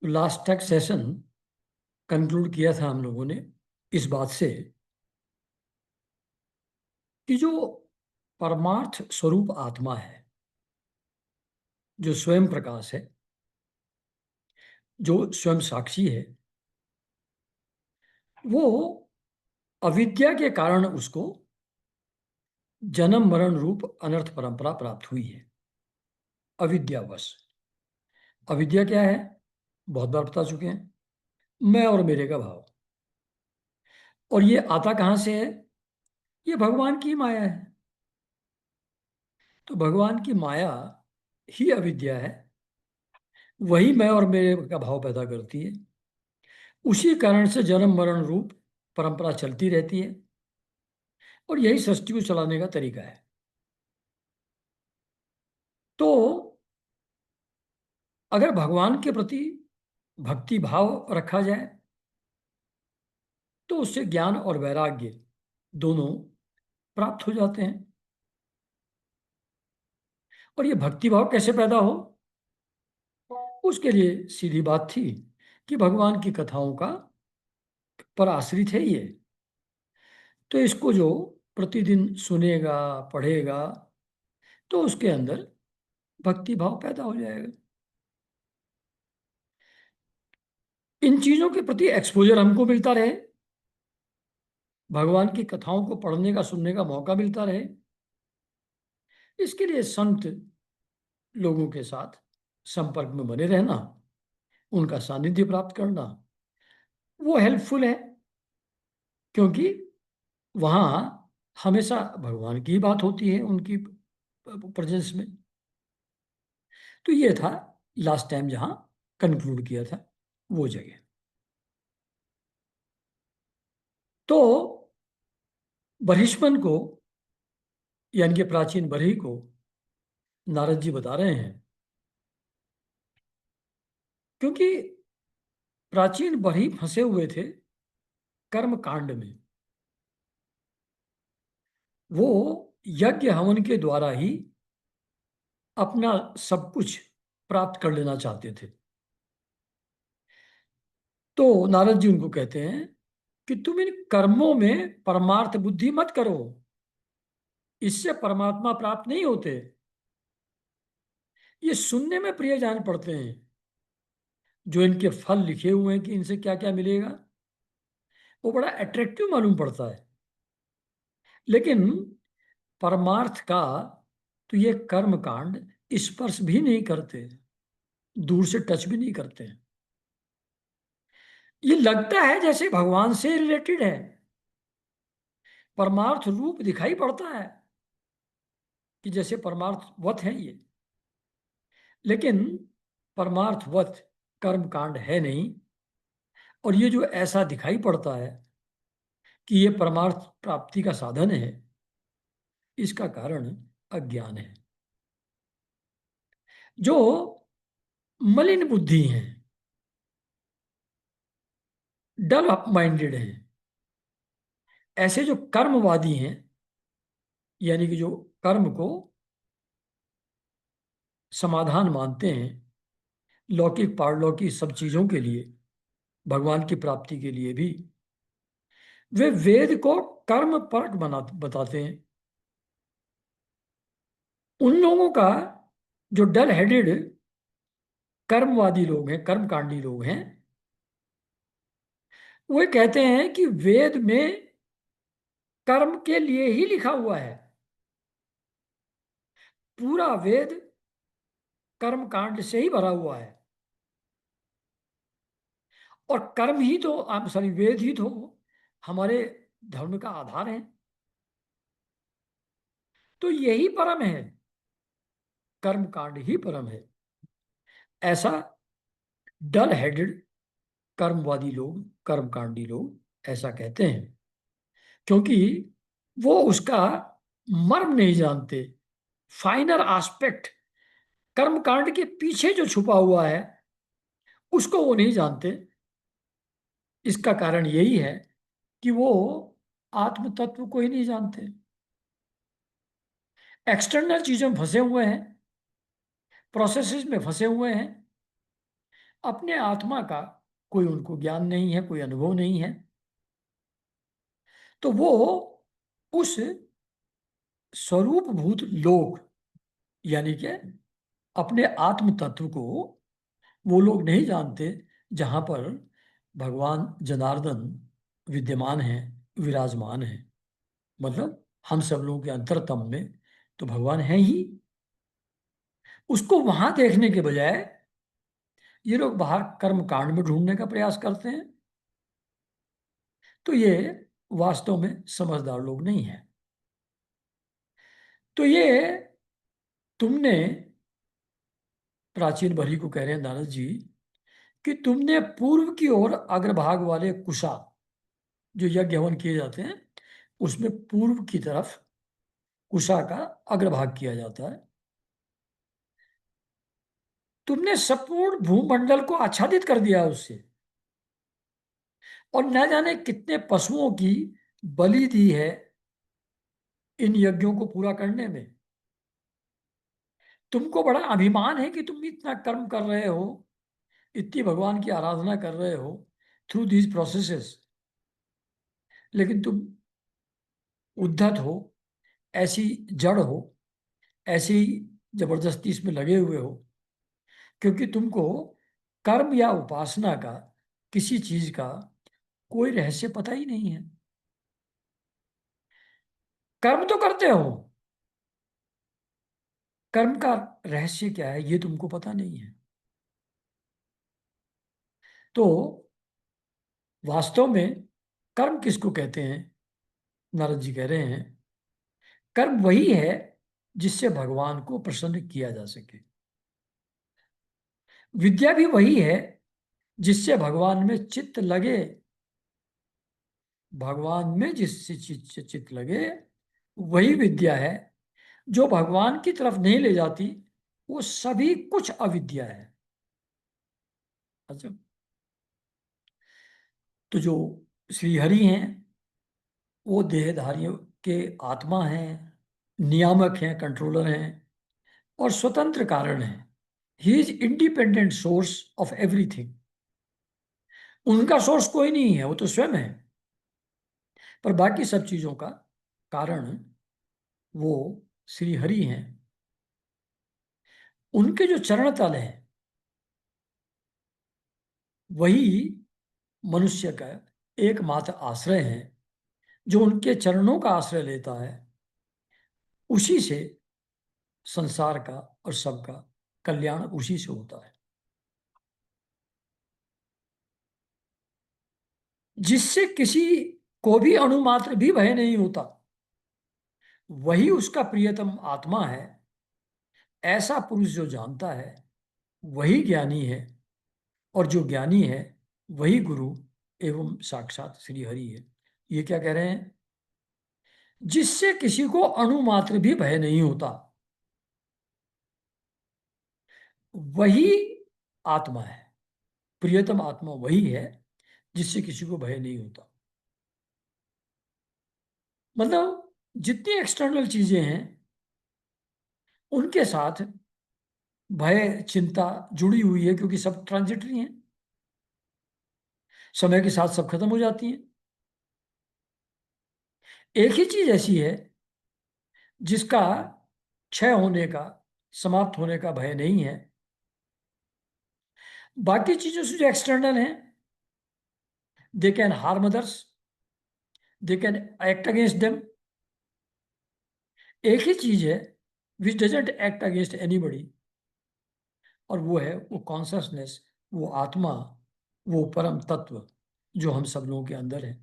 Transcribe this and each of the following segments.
Last तक session conclude किया था हम लोगों ने इस बात से कि जो परमार्थ स्वरूप आत्मा है, जो स्वयं प्रकाश है, जो स्वयं साक्षी है, वो अविद्या के कारण उसको जन्म मरण रूप अनर्थ परंपरा प्राप्त हुई है। अविद्यावश। अविद्या क्या है? बहुत बार बता चुके हैं। मैं और मेरे का भाव। और ये आता कहाँ से है? ये भगवान की माया है। तो भगवान की माया ही अविद्या है। वही मैं और मेरे का भाव पैदा करती है। उसी कारण से जन्म मरण रूप परंपरा चलती रहती है। और यही सृष्टि को चलाने का तरीका है। तो अगर भगवान के प्रति भक्ति भाव रखा जाए तो उससे ज्ञान और वैराग्य दोनों प्राप्त हो जाते हैं। और ये भक्ति भाव कैसे पैदा हो? उसके लिए सीधी बात थी कि भगवान की कथाओं का पर आश्रित है ये। तो इसको जो प्रतिदिन सुनेगा, पढ़ेगा, तो उसके अंदर भक्ति भाव पैदा हो जाएगा। इन चीजों के प्रति एक्सपोजर हमको मिलता रहे, भगवान की कथाओं को पढ़ने का सुनने का मौका मिलता रहे। इसके लिए संत लोगों के साथ संपर्क में बने रहना, उनका सानिध्य प्राप्त करना, वो हेल्पफुल है। क्योंकि वहाँ हमेशा भगवान की ही बात होती है उनकी प्रेजेंस में। तो ये था लास्ट टाइम जहाँ कंक्लूड किया था, वो जगह। तो बहिष्मन को, यानी कि प्राचीन बरही को, नारद जी बता रहे हैं। क्योंकि प्राचीन बरही फंसे हुए थे कर्म कांड में। वो यज्ञ हवन के द्वारा ही अपना सब कुछ प्राप्त कर लेना चाहते थे। तो नारद जी उनको कहते हैं कि तुम इन कर्मों में परमार्थ बुद्धि मत करो, इससे परमात्मा प्राप्त नहीं होते। ये सुनने में प्रिय जान पड़ते हैं, जो इनके फल लिखे हुए हैं कि इनसे क्या क्या मिलेगा, वो बड़ा अट्रैक्टिव मालूम पड़ता है। लेकिन परमार्थ का तो ये कर्म कांड स्पर्श भी नहीं करते, दूर से टच भी नहीं करते हैं। ये लगता है जैसे भगवान से रिलेटेड है, परमार्थ रूप दिखाई पड़ता है कि जैसे परमार्थवत है ये। लेकिन परमार्थवत कर्म कांड है नहीं। और ये जो ऐसा दिखाई पड़ता है कि ये परमार्थ प्राप्ति का साधन है, इसका कारण अज्ञान है। जो मलिन बुद्धि हैं, डल अप माइंडेड हैं, ऐसे जो कर्मवादी हैं, यानी कि जो कर्म को समाधान मानते हैं लौकिक पारलौकिक सब चीजों के लिए, भगवान की प्राप्ति के लिए भी, वे वेद को कर्म परक बना बताते हैं। उन लोगों का, जो डल हेडेड कर्मवादी लोग हैं, कर्मकांडी लोग हैं, वे कहते हैं कि वेद में कर्म के लिए ही लिखा हुआ है। पूरा वेद कर्म कांड से ही भरा हुआ है। और कर्म ही तो, आप सॉरी, वेद ही तो हमारे धर्म का आधार है। तो यही परम है, कर्म कांड ही परम है। ऐसा डल हेडेड कर्मवादी लोग, कर्मकांडी लोग ऐसा कहते हैं। क्योंकि वो उसका मर्म नहीं जानते, फाइनल एस्पेक्ट, कर्मकांड के पीछे जो छुपा हुआ है उसको वो नहीं जानते। इसका कारण यही है कि वो आत्म तत्व को ही नहीं जानते, एक्सटर्नल चीजों में फंसे हुए हैं, प्रोसेसेस में फंसे हुए हैं। अपने आत्मा का कोई उनको ज्ञान नहीं है, कोई अनुभव नहीं है, तो वो उस स्वरूपभूत लोक, यानी कि अपने आत्म तत्व को वो लोग नहीं जानते जहां पर भगवान जनार्दन विद्यमान है, विराजमान है। मतलब हम सब लोगों के अंतरतम में तो भगवान है ही। उसको वहां देखने के बजाय ये लोग बाहर कर्म कांड में ढूंढने का प्रयास करते हैं। तो ये वास्तव में समझदार लोग नहीं हैं। तो ये तुमने, प्राचीन भरी को कह रहे हैं नारद जी, कि तुमने पूर्व की ओर अग्रभाग वाले कुशा, जो यज्ञ हवन किए जाते हैं उसमें पूर्व की तरफ कुशा का अग्रभाग किया जाता है, तुमने संपूर्ण भूमंडल को आच्छादित कर दिया उससे, और न जाने कितने पशुओं की बलि दी है इन यज्ञों को पूरा करने में। तुमको बड़ा अभिमान है कि तुम इतना कर्म कर रहे हो, इतनी भगवान की आराधना कर रहे हो थ्रू दीज प्रोसेसेस, लेकिन तुम उद्धत हो, ऐसी जड़ हो, ऐसी जबरदस्ती इसमें लगे हुए हो, क्योंकि तुमको कर्म या उपासना का, किसी चीज का कोई रहस्य पता ही नहीं है। कर्म तो करते हो, कर्म का रहस्य क्या है ये तुमको पता नहीं है। तो वास्तव में कर्म किसको कहते हैं? नारद जी कह रहे हैं कर्म वही है जिससे भगवान को प्रसन्न किया जा सके। विद्या भी वही है जिससे भगवान में चित्त लगे। भगवान में जिससे चित्त लगे वही विद्या है। जो भगवान की तरफ नहीं ले जाती वो सभी कुछ अविद्या है। अच्छा, तो जो श्री हरि हैं वो देहधारियों के आत्मा हैं, नियामक हैं, कंट्रोलर हैं, और स्वतंत्र कारण हैं। He is independent source of everything. उनका सोर्स कोई नहीं है, वो तो स्वयं है। पर बाकी सब चीजों का कारण वो श्री हरि हैं। उनके जो चरण तल हैं वही मनुष्य का एकमात्र आश्रय है। जो उनके चरणों का आश्रय लेता है उसी से संसार का और सबका कल्याण उसी से होता है। जिससे किसी को भी अणुमात्र भी भय नहीं होता, वही उसका प्रियतम आत्मा है। ऐसा पुरुष जो जानता है वही ज्ञानी है, और जो ज्ञानी है वही गुरु एवं साक्षात श्री हरि है। ये क्या कह रहे हैं? जिससे किसी को अणु मात्र भी भय नहीं होता, वही आत्मा है। प्रियतम आत्मा वही है जिससे किसी को भय नहीं होता। मतलब जितनी एक्सटर्नल चीजें हैं उनके साथ भय चिंता जुड़ी हुई है, क्योंकि सब ट्रांजिटरी हैं, समय के साथ सब खत्म हो जाती हैं। एक ही चीज ऐसी है जिसका क्षय होने का, समाप्त होने का भय नहीं है। बाकी चीजों से जो एक्सटर्नल हैं, they can harm others, they can act against them. एक ही चीज है which doesn't act against anybody, और वो है वो कॉन्शसनेस, वो आत्मा, वो परम तत्व जो हम सब लोगों के अंदर है।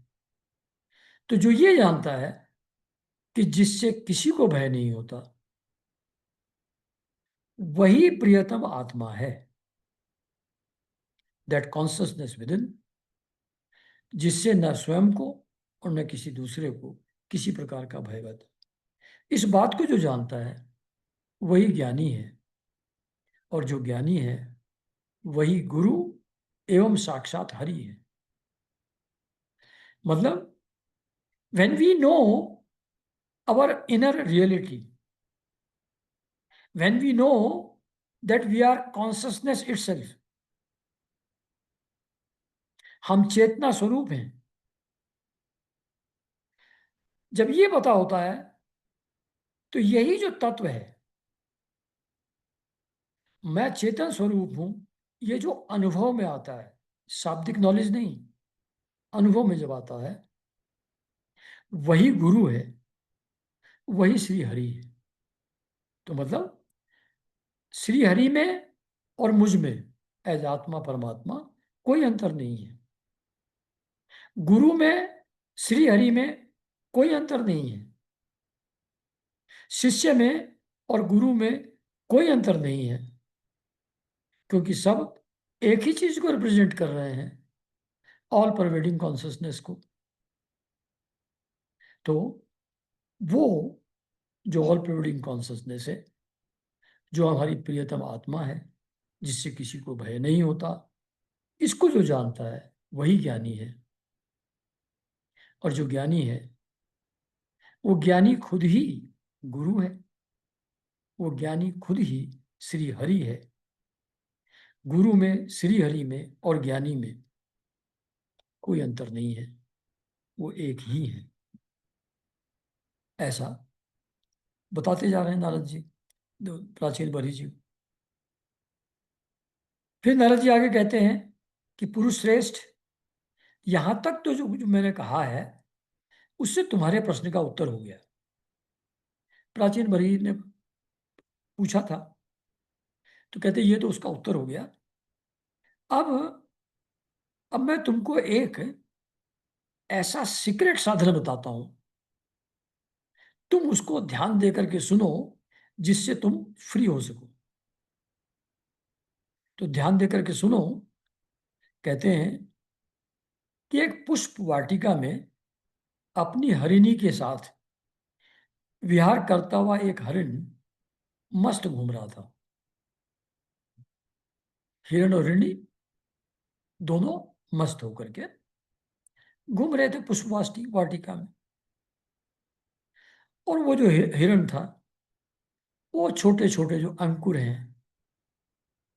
तो जो ये जानता है कि जिससे किसी को भय नहीं होता, वही प्रियतम आत्मा है। दैट कॉन्शसनेस विद इन, जिससे न स्वयं को और न किसी दूसरे को किसी प्रकार का भयगत। इस बात को जो जानता है वही ज्ञानी है, और जो ज्ञानी है वही गुरु एवं साक्षात हरि है। मतलब when we know our inner reality, when we know that we are consciousness itself, हम चेतना स्वरूप हैं। जब ये पता होता है तो यही जो तत्व है, मैं चेतन स्वरूप हूं, ये जो अनुभव में आता है, शाब्दिक नॉलेज नहीं, अनुभव में जब आता है, वही गुरु है, वही श्री हरि है। तो मतलब श्री हरि में और मुझ में, एज आत्मा परमात्मा, कोई अंतर नहीं है। गुरु में, श्री हरि में कोई अंतर नहीं है। शिष्य में और गुरु में कोई अंतर नहीं है, क्योंकि सब एक ही चीज को रिप्रेजेंट कर रहे हैं, ऑल परवेडिंग कॉन्शियसनेस को। तो वो जो ऑल परवेडिंग कॉन्शियसनेस है, जो हमारी प्रियतम आत्मा है, जिससे किसी को भय नहीं होता, इसको जो जानता है वही ज्ञानी है। और जो ज्ञानी है, वो ज्ञानी खुद ही गुरु है, वो ज्ञानी खुद ही श्री हरि है। गुरु में, श्री हरि में और ज्ञानी में कोई अंतर नहीं है, वो एक ही है। ऐसा बताते जा रहे हैं नारद जी, प्राचीन बरी जी। फिर नारद जी आगे कहते हैं कि पुरुष श्रेष्ठ, यहां तक तो जो जो मैंने कहा है, उससे तुम्हारे प्रश्न का उत्तर हो गया। प्राचीन बरी ने पूछा था, तो कहते ये तो उसका उत्तर हो गया। अब अब मैं तुमको एक ऐसा सीक्रेट साधन बताता हूं, तुम उसको ध्यान दे करके सुनो, जिससे तुम फ्री हो सको। तो ध्यान दे करके सुनो। कहते हैं कि एक पुष्प वाटिका में अपनी हरिणी के साथ विहार करता हुआ एक हरिण मस्त घूम रहा था। हिरण और हिरणी दोनों मस्त होकर के घूम रहे थे पुष्प वाटिका में। और वो जो हिरण था, वो छोटे छोटे जो अंकुर हैं,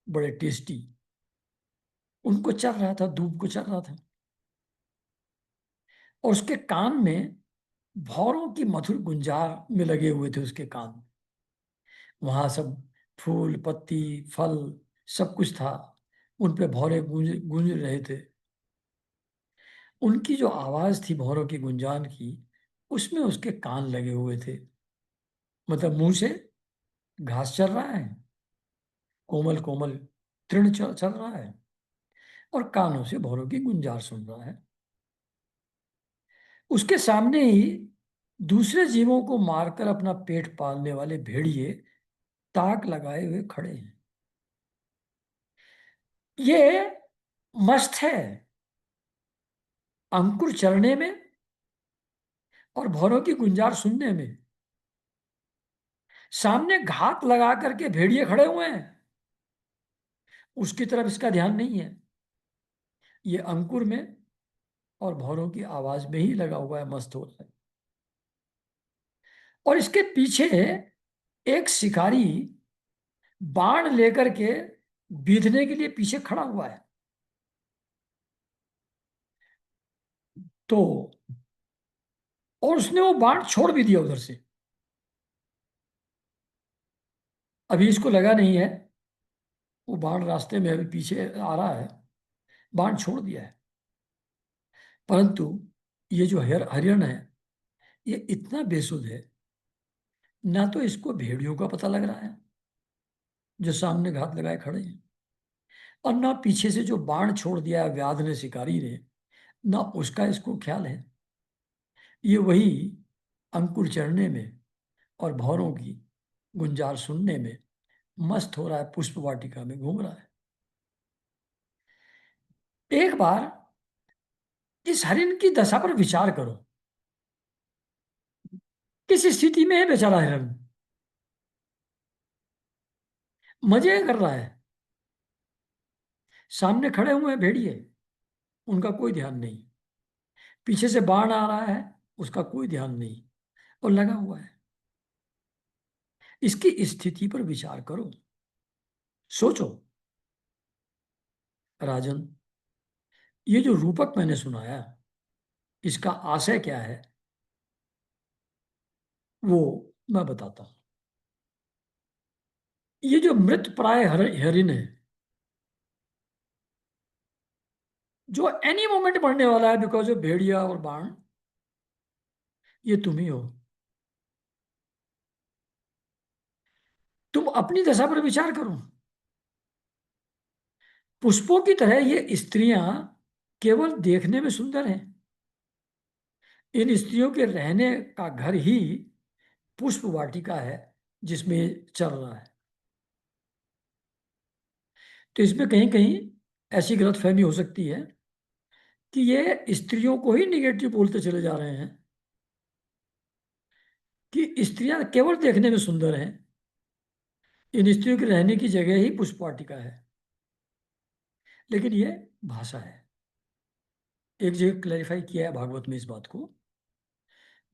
बड़े टेस्टी, उनको चर रहा था, दूब को चर रहा था। और उसके कान में भौरों की मधुर गुंजार में लगे हुए थे उसके कान। वहां सब फूल पत्ती फल सब कुछ था, उन पे भौरे गूंज गूंज रहे थे। उनकी जो आवाज थी भौरों की गुंजान की, उसमें उसके कान लगे हुए थे। मतलब मुंह से घास चल रहा है, कोमल कोमल तृण चल रहा है, और कानों से भौरों की गुंजार सुन रहा है। उसके सामने ही दूसरे जीवों को मारकर अपना पेट पालने वाले भेड़िए ताक लगाए हुए खड़े हैं। ये मस्त है अंकुर चरने में और भौरों की गुंजार सुनने में। सामने घात लगा करके भेड़िए खड़े हुए हैं, उसकी तरफ इसका ध्यान नहीं है। ये अंकुर में और भौरों की आवाज में ही लगा हुआ है, मस्त हो रहा है। और इसके पीछे एक शिकारी बाण लेकर के बीधने के लिए पीछे खड़ा हुआ है। तो और उसने वो बाण छोड़ भी दिया उधर से। अभी इसको लगा नहीं है, वो बाण रास्ते में अभी पीछे आ रहा है, बाण छोड़ दिया है। परंतु ये जो हरिण है, ये इतना बेसुध है, ना तो इसको भेड़ियों का पता लग रहा है जो सामने घात लगाए खड़े हैं, और ना पीछे से जो बाण छोड़ दिया है व्याध ने, शिकारी ने, ना उसका इसको ख्याल है। ये वही अंकुर चढ़ने में और भौरों की गुंजार सुनने में मस्त हो रहा है, पुष्प वाटिका में घूम रहा है। एक बार इस हरिण की दशा पर विचार करो। किस स्थिति में है बेचारा हिरण? मजे कर रहा है, सामने खड़े हुए हैं भेड़िए, उनका कोई ध्यान नहीं। पीछे से बाण आ रहा है, उसका कोई ध्यान नहीं, और लगा हुआ है। इसकी स्थिति पर विचार करो, सोचो राजन। ये जो रूपक मैंने सुनाया, इसका आशय क्या है वो मैं बताता हूं। ये जो मृत प्राय हरिण है, जो एनी मोमेंट मरने वाला है बिकॉज ऑफ भेड़िया और बाण, ये तुम ही हो। तुम अपनी दशा पर विचार करो। पुष्पों की तरह ये स्त्रियां केवल देखने में सुंदर हैं। इन स्त्रियों के रहने का घर ही पुष्प वाटिका है जिसमें ये चल रहा है। तो इसमें कहीं कहीं ऐसी गलतफहमी हो सकती है कि ये स्त्रियों को ही निगेटिव बोलते चले जा रहे हैं, कि स्त्रियां केवल देखने में सुंदर हैं, इन स्त्रियों के रहने की जगह ही पुष्प वाटिका है। लेकिन ये भाषा है। एक जगह क्लैरिफाई किया है भागवत में इस बात को,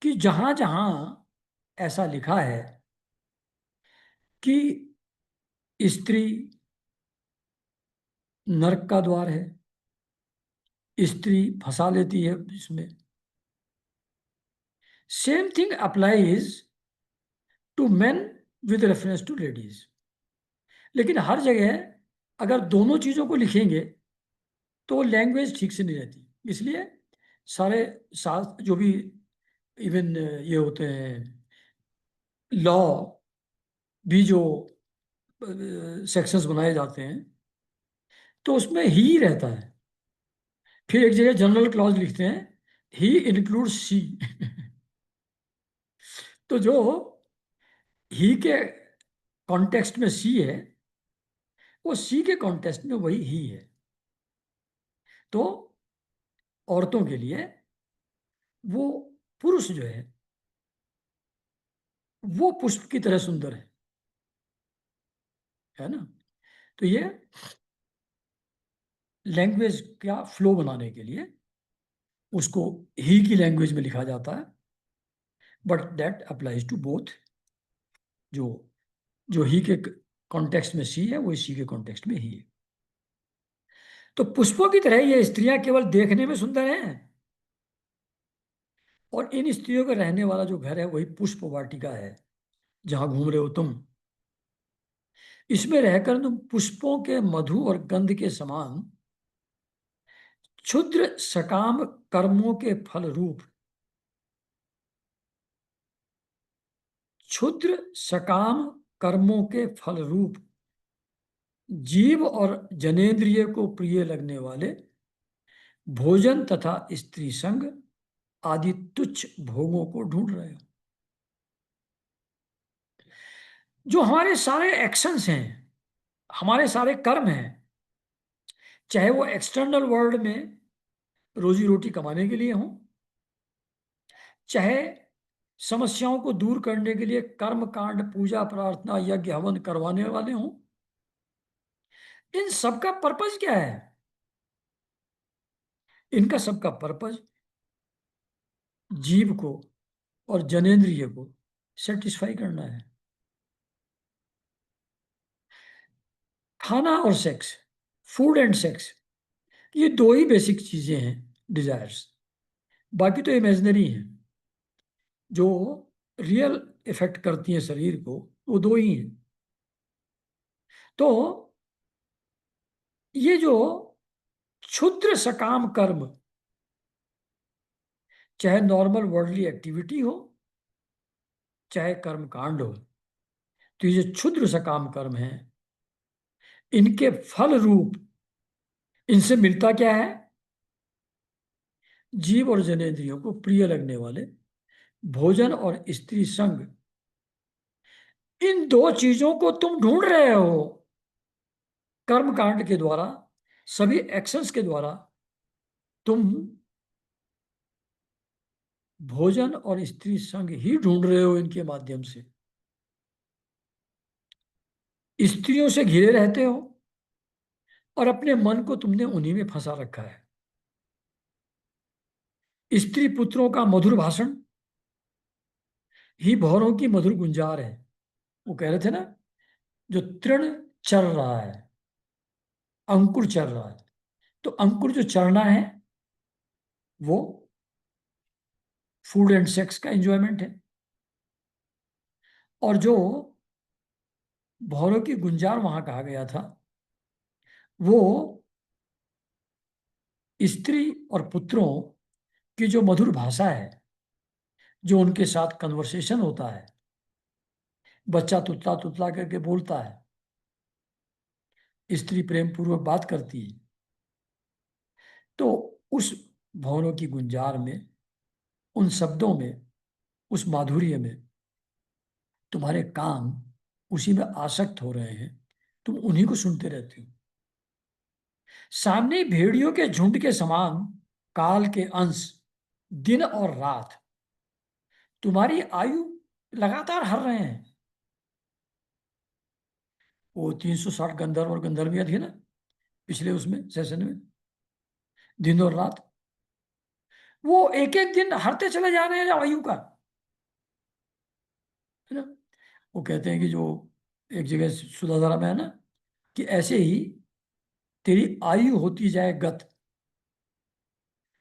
कि जहां जहां ऐसा लिखा है कि स्त्री नरक का द्वार है, स्त्री फंसा लेती है इसमें, same thing applies to men with reference to ladies. लेकिन हर जगह अगर दोनों चीजों को लिखेंगे तो लैंग्वेज ठीक से नहीं रहती। इसलिए सारे शास्त्र जो भी, इवन ये होते हैं लॉ भी, जो सेक्शंस बनाए जाते हैं, तो उसमें ही रहता है। फिर एक जगह जनरल क्लॉज लिखते हैं, ही इंक्लूड सी। तो जो ही के कॉन्टेक्स्ट में सी है, वो सी के कॉन्टेक्स्ट में वही ही है। तो औरतों के लिए वो पुरुष जो वो पुष्प की तरह सुंदर है ना। तो ये लैंग्वेज का फ्लो बनाने के लिए उसको ही की लैंग्वेज में लिखा जाता है, but that applies to both. जो जो ही के कॉन्टेक्स्ट में सी है, वो सी के कॉन्टेक्स्ट में ही है। तो पुष्पों की तरह ये स्त्रियां केवल देखने में सुंदर हैं, और इन स्त्रियों का रहने वाला जो घर है वही पुष्प वाटिका है जहां घूम रहे हो तुम। इसमें रहकर तुम पुष्पों के मधु और गंध के समान क्षुद्र सकाम कर्मों के फल रूप, क्षुद्र सकाम कर्मों के फल रूप जीव और जनेन्द्रिय को प्रिय लगने वाले भोजन तथा स्त्री संग आदि तुच्छ भोगों को ढूंढ रहे हो। जो हमारे सारे एक्शंस हैं, हमारे सारे कर्म हैं, चाहे वो एक्सटर्नल वर्ल्ड में रोजी रोटी कमाने के लिए हो, चाहे समस्याओं को दूर करने के लिए कर्म कांड पूजा प्रार्थना यज्ञ हवन करवाने वाले हों, इन सबका पर्पज क्या है? इनका सबका पर्पज जीव को और जनेन्द्रिय को सेटिस्फाई करना है। खाना और सेक्स, फूड एंड सेक्स, ये दो ही बेसिक चीजें हैं डिजायर्स। बाकी तो इमेजिनरी हैं। जो रियल इफेक्ट करती हैं शरीर को, वो दो ही हैं। तो ये जो क्षुद्र सकाम कर्म, चाहे नॉर्मल वर्ल्डली एक्टिविटी हो, चाहे कर्म कांड हो, तो ये जो क्षुद्र सकाम कर्म है, इनके फल रूप, इनसे मिलता क्या है? जीव और जनेंद्रियों को प्रिय लगने वाले भोजन और स्त्री संग। इन दो चीजों को तुम ढूंढ रहे हो कर्म कांड के द्वारा, सभी एक्शंस के द्वारा। तुम भोजन और स्त्री संग ही ढूंढ रहे हो। इनके माध्यम से स्त्रियों से घिरे रहते हो, और अपने मन को तुमने उन्हीं में फंसा रखा है। स्त्री पुत्रों का मधुर भाषण ही भौरों की मधुर गुंजार है। वो कह रहे थे ना, जो तृण चल रहा है, अंकुर चल रहा है, तो अंकुर जो चरना है वो फूड एंड सेक्स का एंजॉयमेंट है, और जो भौरों की गुंजार वहां कहा गया था वो स्त्री और पुत्रों की जो मधुर भाषा है, जो उनके साथ कन्वर्सेशन होता है, बच्चा तुतला तुतला करके बोलता है, स्त्री प्रेम पूर्वक बात करती है, तो उस भौरों की गुंजार में, उन शब्दों में, उस माधुर्य में तुम्हारे कान उसी में आसक्त हो रहे हैं, तुम उन्हीं को सुनते रहते हो। सामने भेड़ियों के झुंड के समान काल के अंश दिन और रात तुम्हारी आयु लगातार हर रहे हैं। वो 360 गंधर्व और गंधर्वियां थी ना पिछले उसमें सेशन में, दिन और रात, वो एक एक दिन हरते चले जा रहे हैं आयु का, है ना। वो कहते हैं कि जो एक जगह सुधाधारा में है ना, कि ऐसे ही तेरी आयु होती जाए गत,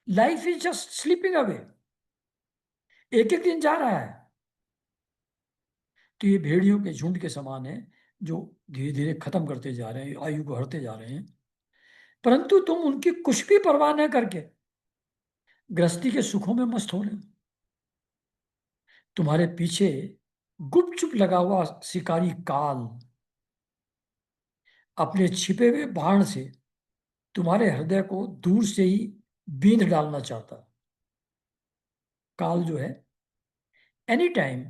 life is just slipping away, एक एक दिन जा रहा है। तो ये भेड़ियों के झुंड के समान है, जो धीरे धीरे खत्म करते जा रहे हैं, आयु को हरते जा रहे हैं, परंतु तुम उनकी कुछ भी परवाह न करके गृहस्थी के सुखों में मस्त हो रहे हो। तुम्हारे पीछे गुपचुप लगा हुआ शिकारी काल अपने छिपे हुए बाण से तुम्हारे हृदय को दूर से ही बींध डालना चाहता। काल जो है, any time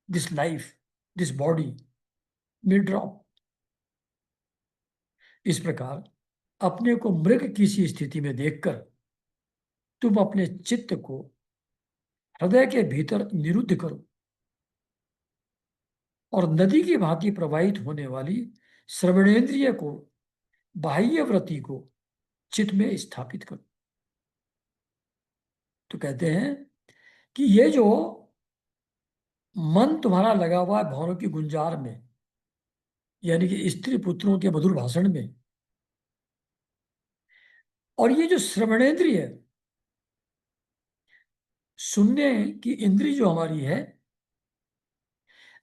this life, this body में ड्रॉप। इस प्रकार अपने को मृग की सी स्थिति में देखकर तुम अपने चित्त को हृदय के भीतर निरुद्ध करो, और नदी की भांति प्रवाहित होने वाली श्रवणेन्द्रिय को, बाह्य वृत्ति को चित्त में स्थापित करो। तो कहते हैं कि ये जो मन तुम्हारा लगा हुआ है भौरों की गुंजार में, यानी कि स्त्री पुत्रों के मधुर भाषण में, और ये जो श्रवणेन्द्रिय, सुनने की इंद्री जो हमारी है,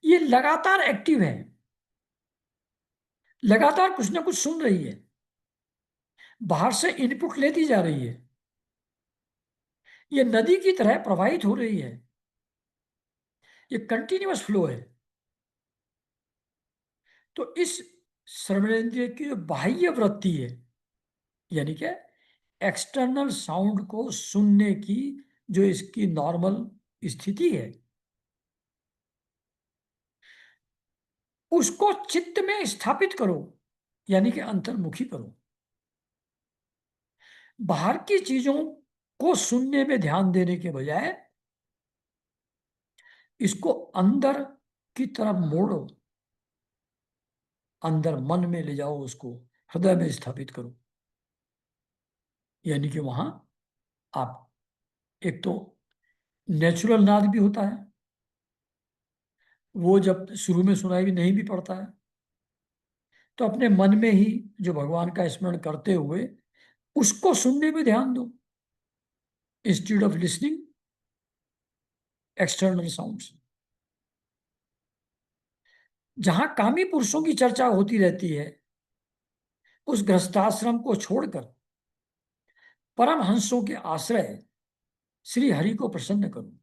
ये लगातार एक्टिव है, लगातार कुछ ना कुछ सुन रही है, बाहर से इनपुट लेती जा रही है, ये नदी की तरह प्रवाहित हो रही है, ये कंटिन्यूअस फ्लो है। तो इस श्रवणेन्द्रिय की जो बाह्य वृत्ति है, यानी कि एक्सटर्नल साउंड को सुनने की जो इसकी नॉर्मल स्थिति है, उसको चित्त में स्थापित करो, यानी कि अंतर्मुखी करो। बाहर की चीजों को सुनने में ध्यान देने के बजाय इसको अंदर की तरफ मोड़ो, अंदर मन में ले जाओ, उसको हृदय में स्थापित करो। यानी कि वहां आप, एक तो नेचुरल नाद भी होता है, वो जब शुरू में सुनाई भी नहीं भी पड़ता है, तो अपने मन में ही जो भगवान का स्मरण करते हुए उसको सुनने में ध्यान दो, instead of listening external sounds. जहां कामी पुरुषों की चर्चा होती रहती है, उस गृहस्थाश्रम को छोड़कर परमहंसों के आश्रय श्री हरि को प्रसन्न करो।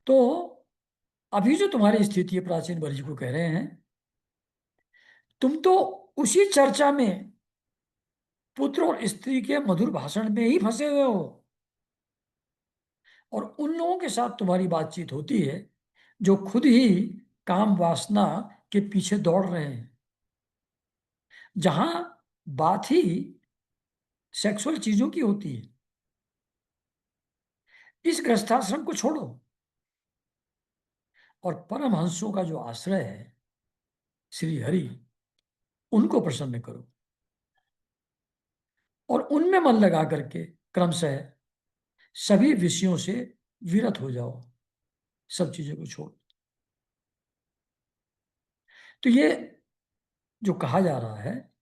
तो अभी जो तुम्हारी स्थिति है, प्राचीन बलि को कह रहे हैं, तुम तो उसी चर्चा में पुत्र और स्त्री के मधुर भाषण में ही फंसे हुए हो, और उन लोगों के साथ तुम्हारी बातचीत होती है जो खुद ही काम वासना के पीछे दौड़ रहे हैं, जहां बात ही सेक्सुअल चीजों की होती है। इस गृहस्थाश्रम को छोड़ो और परमहंसों का जो आश्रय है श्री हरि, उनको प्रसन्न करो, और उनमें मन लगा करके क्रमशः सभी विषयों से विरत हो जाओ, सब चीजों को छोड़। तो ये जो कहा जा रहा है,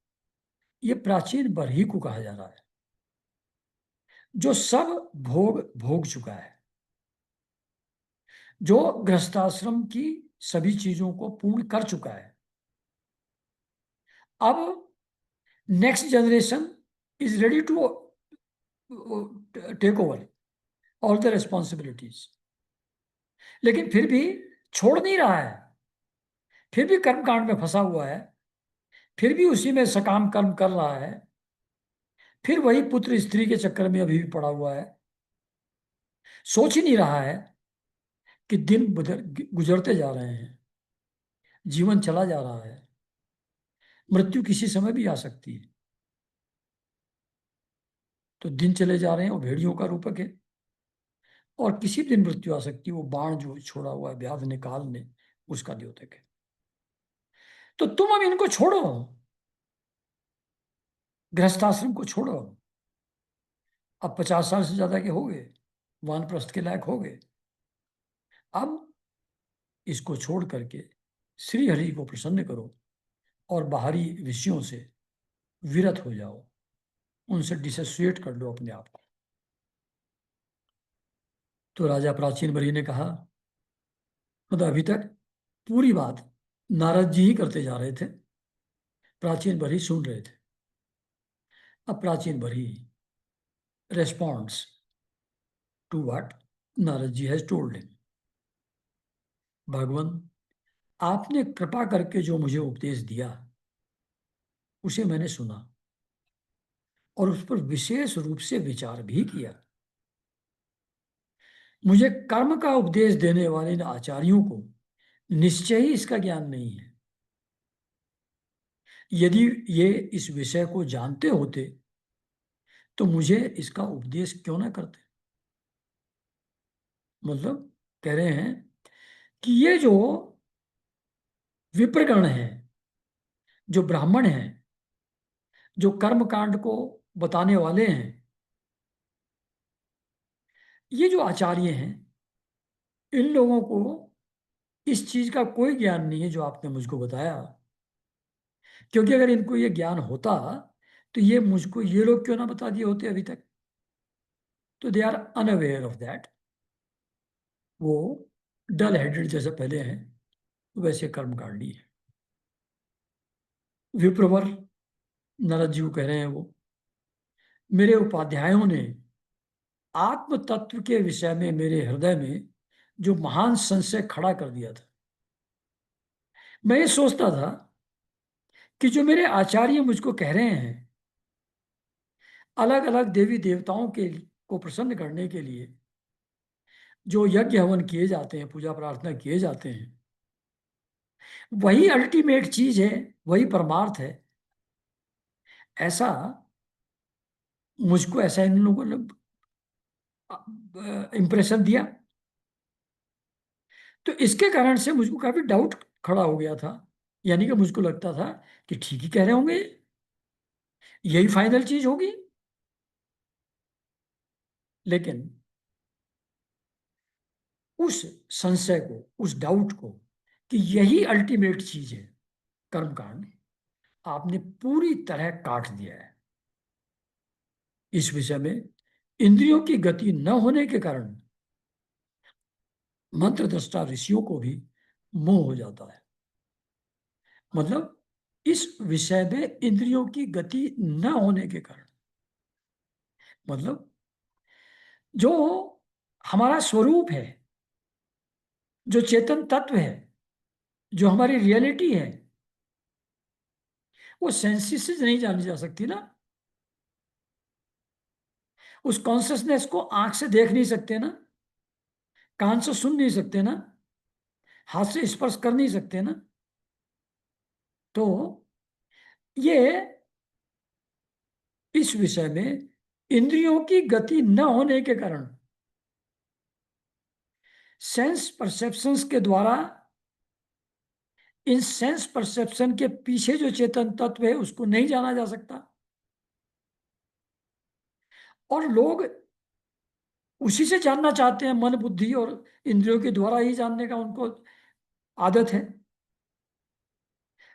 ये प्राचीन बरही को कहा जा रहा है, जो सब भोग भोग चुका है, जो गृहस्थाश्रम की सभी चीजों को पूर्ण कर चुका है। अब next generation is ready to take over all the responsibilities, लेकिन फिर भी छोड़ नहीं रहा है, फिर भी कर्मकांड में फंसा हुआ है, फिर भी उसी में सकाम कर्म कर रहा है, फिर वही पुत्र स्त्री के चक्कर में अभी भी पड़ा हुआ है। सोच ही नहीं रहा है कि दिन गुजरते जा रहे हैं, जीवन चला जा रहा है, मृत्यु किसी समय भी आ सकती है। तो दिन चले जा रहे हैं, वो भेड़ियों का रूपक है, और किसी दिन मृत्यु आ सकती है, वो बाण जो छोड़ा हुआ है व्याध ने काल ने, उसका द्योतक है। तो तुम अब इनको छोड़ो, गृहस्थाश्रम को छोड़ो। अब 50 साल से ज्यादा के हो गए, वानप्रस्थ के लायक हो गए। अब इसको छोड़ करके श्री हरि को प्रसन्न करो और बाहरी विषयों से विरत हो जाओ, उनसे डिसोसिएट कर लो अपने आप को। तो राजा प्राचीन बरी ने कहा, मतलब अभी तक पूरी बात नारद जी ही करते जा रहे थे, प्राचीन बरी सुन रहे थे। अब Prachinbarhi responds to what Narad ji has told him. भगवान, आपने कृपा करके जो मुझे उपदेश दिया, उसे मैंने सुना और उस पर विशेष रूप से विचार भी किया। मुझे कर्म का उपदेश देने वाले इन आचार्यों को निश्चय ही इसका ज्ञान नहीं है। यदि ये इस विषय को जानते होते तो मुझे इसका उपदेश क्यों ना करते। मतलब कह रहे हैं कि ये जो विप्रगण है, जो ब्राह्मण हैं, जो कर्म कांड को बताने वाले हैं, ये जो आचार्य हैं, इन लोगों को इस चीज का कोई ज्ञान नहीं है जो आपने मुझको बताया। क्योंकि अगर इनको ये ज्ञान होता तो ये मुझको ये लोग क्यों ना बता दिए होते अभी तक। तो they are unaware of that. वो डल हेडेड जैसे पहले हैं, वैसे कर्म कांडी है। विप्रवर नारद जी को कह रहे हैं वो, मेरे उपाध्यायों ने आत्म तत्व के विषय में मेरे हृदय में जो महान संशय खड़ा कर दिया था। मैं ये सोचता था कि जो मेरे आचार्य मुझको कह रहे हैं, अलग अलग देवी देवताओं के को प्रसन्न करने के लिए जो यज्ञ हवन किए जाते हैं, पूजा प्रार्थना किए जाते हैं, वही अल्टीमेट चीज है, वही परमार्थ है। ऐसा मुझको ऐसा इन लोगों ने इंप्रेशन दिया। तो इसके कारण से मुझको काफी डाउट खड़ा हो गया था। यानी कि मुझको लगता था कि ठीक ही कह रहे होंगे, यही फाइनल चीज होगी। लेकिन उस संशय को, उस डाउट को कि यही अल्टीमेट चीज है कर्मकांड, आपने पूरी तरह काट दिया है। इस विषय में इंद्रियों की गति न होने के कारण मंत्र दृष्टा ऋषियों को भी मोह हो जाता है। मतलब इस विषय में इंद्रियों की गति न होने के कारण, मतलब जो हमारा स्वरूप है, जो चेतन तत्व है, जो हमारी रियलिटी है, वो सेंसेस से नहीं जानी जा सकती ना। उस कॉन्शियसनेस को आंख से देख नहीं सकते ना, कान से सुन नहीं सकते ना, हाथ से स्पर्श कर नहीं सकते ना। तो ये इस विषय में इंद्रियों की गति न होने के कारण सेंस परसेप्शंस के द्वारा इन सेंस परसेप्शन के पीछे जो चेतन तत्व है उसको नहीं जाना जा सकता। और लोग उसी से जानना चाहते हैं, मन बुद्धि और इंद्रियों के द्वारा ही जानने का उनको आदत है।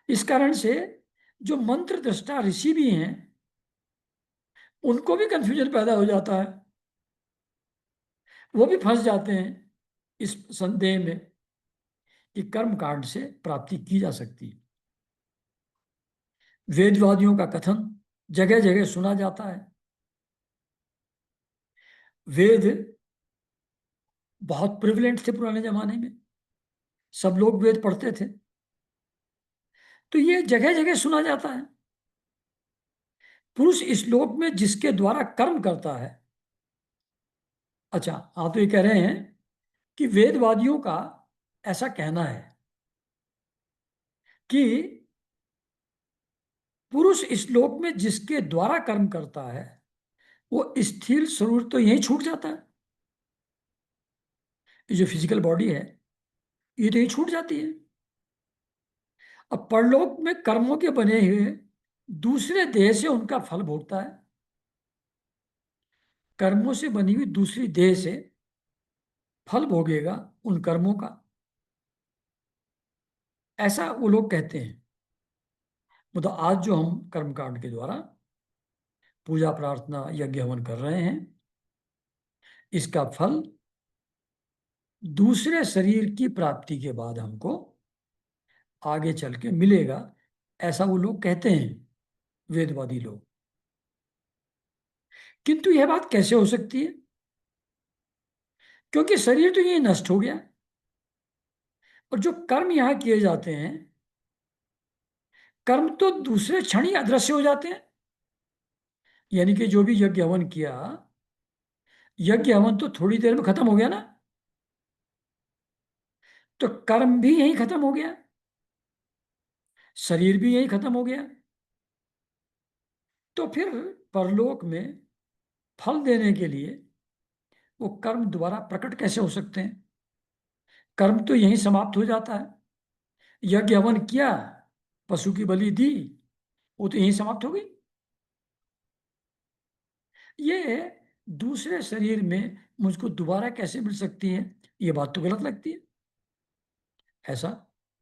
इस कारण से जो मंत्र दृष्टा ऋषि भी हैं उनको भी कंफ्यूजन पैदा हो जाता है, वो भी फंस जाते हैं इस संदेह में कि कर्म कांड से प्राप्ति की जा सकती है। वेदवादियों का कथन जगह जगह सुना जाता है। वेद बहुत प्रिविलेंट थे पुराने जमाने में, सब लोग वेद पढ़ते थे, तो ये जगह जगह सुना जाता है। पुरुष इस लोक में जिसके द्वारा कर्म करता है। अच्छा, आप तो ये कह रहे हैं कि वेदवादियों का ऐसा कहना है कि पुरुष इस लोक में जिसके द्वारा कर्म करता है वो स्थिर स्वरूप तो यही छूट जाता है। ये जो फिजिकल बॉडी है ये तो यही छूट जाती है। अब परलोक में कर्मों के बने हुए दूसरे देह से उनका फल भोगता है। कर्मों से बनी हुई दूसरी देह से फल भोगेगा उन कर्मों का, ऐसा वो लोग कहते हैं। मतलब आज जो हम कर्मकांड के द्वारा पूजा प्रार्थना यज्ञ हवन कर रहे हैं इसका फल दूसरे शरीर की प्राप्ति के बाद हमको आगे चल के मिलेगा, ऐसा वो लोग कहते हैं, वेदवादी लोग। किंतु यह बात कैसे हो सकती है? क्योंकि शरीर तो ये नष्ट हो गया और जो कर्म यहां किए जाते हैं कर्म तो दूसरे क्षण ही अदृश्य हो जाते हैं। यानी कि जो भी यज्ञ हवन किया, यज्ञ हवन तो थोड़ी देर में खत्म हो गया ना, तो कर्म भी यहीं खत्म हो गया, शरीर भी यहीं खत्म हो गया। तो फिर परलोक में फल देने के लिए वो कर्म द्वारा प्रकट कैसे हो सकते हैं? कर्म तो यहीं समाप्त हो जाता है। यज्ञ हवन किया, पशु की बलि दी, वो तो यहीं समाप्त हो गई। ये दूसरे शरीर में मुझको दोबारा कैसे मिल सकती है, ये बात तो गलत लगती है, ऐसा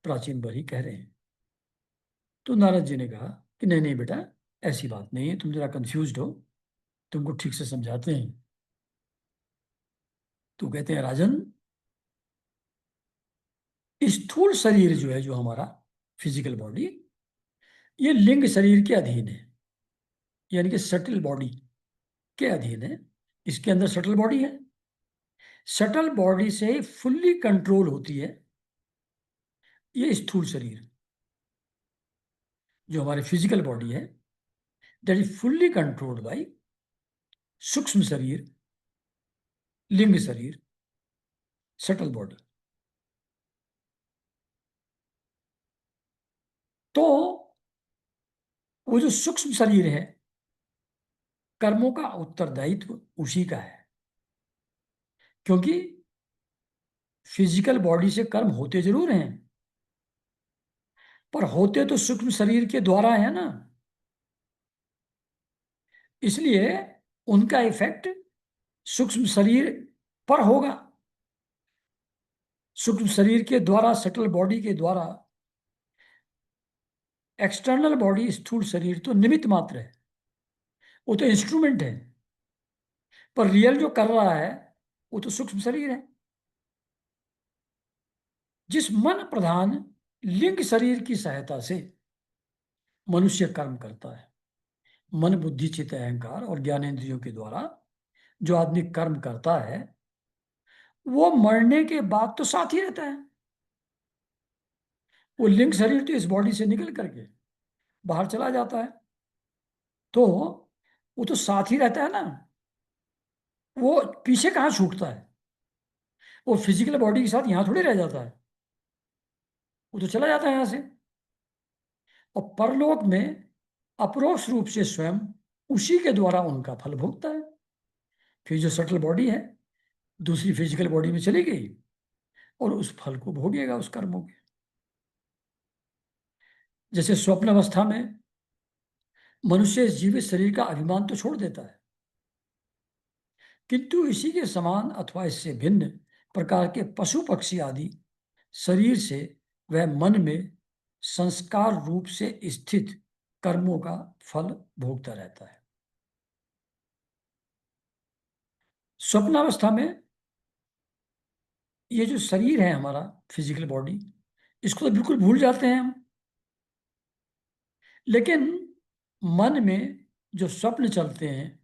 प्राचीन बलि कह रहे हैं। तो नारद जी ने कहा कि नहीं नहीं बेटा, ऐसी बात नहीं है, तुम जरा कंफ्यूज्ड हो, तुमको ठीक से समझाते हैं। तो कहते हैं राजन, स्थूल शरीर जो है, जो हमारा फिजिकल बॉडी, ये लिंग शरीर के अधीन है, यानी कि सटल बॉडी के अधीन है। इसके अंदर सटल बॉडी है, सटल बॉडी से फुल्ली कंट्रोल होती है ये स्थूल शरीर, जो हमारी फिजिकल बॉडी है, that is fully controlled by सूक्ष्म शरीर, लिंग शरीर, सटल बॉडी। तो वो जो सूक्ष्म शरीर है, कर्मों का उत्तरदायित्व उसी का है, क्योंकि फिजिकल बॉडी से कर्म होते जरूर हैं पर होते तो सूक्ष्म शरीर के द्वारा है ना, इसलिए उनका इफेक्ट सूक्ष्म शरीर पर होगा। सूक्ष्म शरीर के द्वारा, सटल बॉडी के द्वारा, एक्सटर्नल बॉडी स्थूल शरीर तो निमित्त मात्र है, वो तो इंस्ट्रूमेंट है, पर रियल जो कर रहा है वो तो सूक्ष्म शरीर है। जिस मन प्रधान लिंग शरीर की सहायता से मनुष्य कर्म करता है, मन बुद्धि चित्त अहंकार और ज्ञानेंद्रियों के द्वारा जो आदमी कर्म करता है वो मरने के बाद तो साथ ही रहता है। वो लिंग शरीर तो इस बॉडी से निकल करके बाहर चला जाता है, तो वो तो साथ ही रहता है ना, वो पीछे कहाँ छूटता है? वो फिजिकल बॉडी के साथ यहाँ थोड़ी रह जाता है, वो तो चला जाता है यहाँ से। और परलोक में अपरोक्ष रूप से स्वयं उसी के द्वारा उनका फल भोगता है। फिर जो सटल बॉडी है दूसरी फिजिकल बॉडी में चली गई और उस फल को भोगेगा उस कर्मों के। जैसे स्वप्न अवस्था में मनुष्य इस जीवित शरीर का अभिमान तो छोड़ देता है, किंतु इसी के समान अथवा इससे भिन्न प्रकार के पशु पक्षी आदि शरीर से वह मन में संस्कार रूप से स्थित कर्मों का फल भोगता रहता है। स्वप्नावस्था में ये जो शरीर है हमारा, फिजिकल बॉडी, इसको तो बिल्कुल भूल जाते हैं हम। लेकिन मन में जो स्वप्न चलते हैं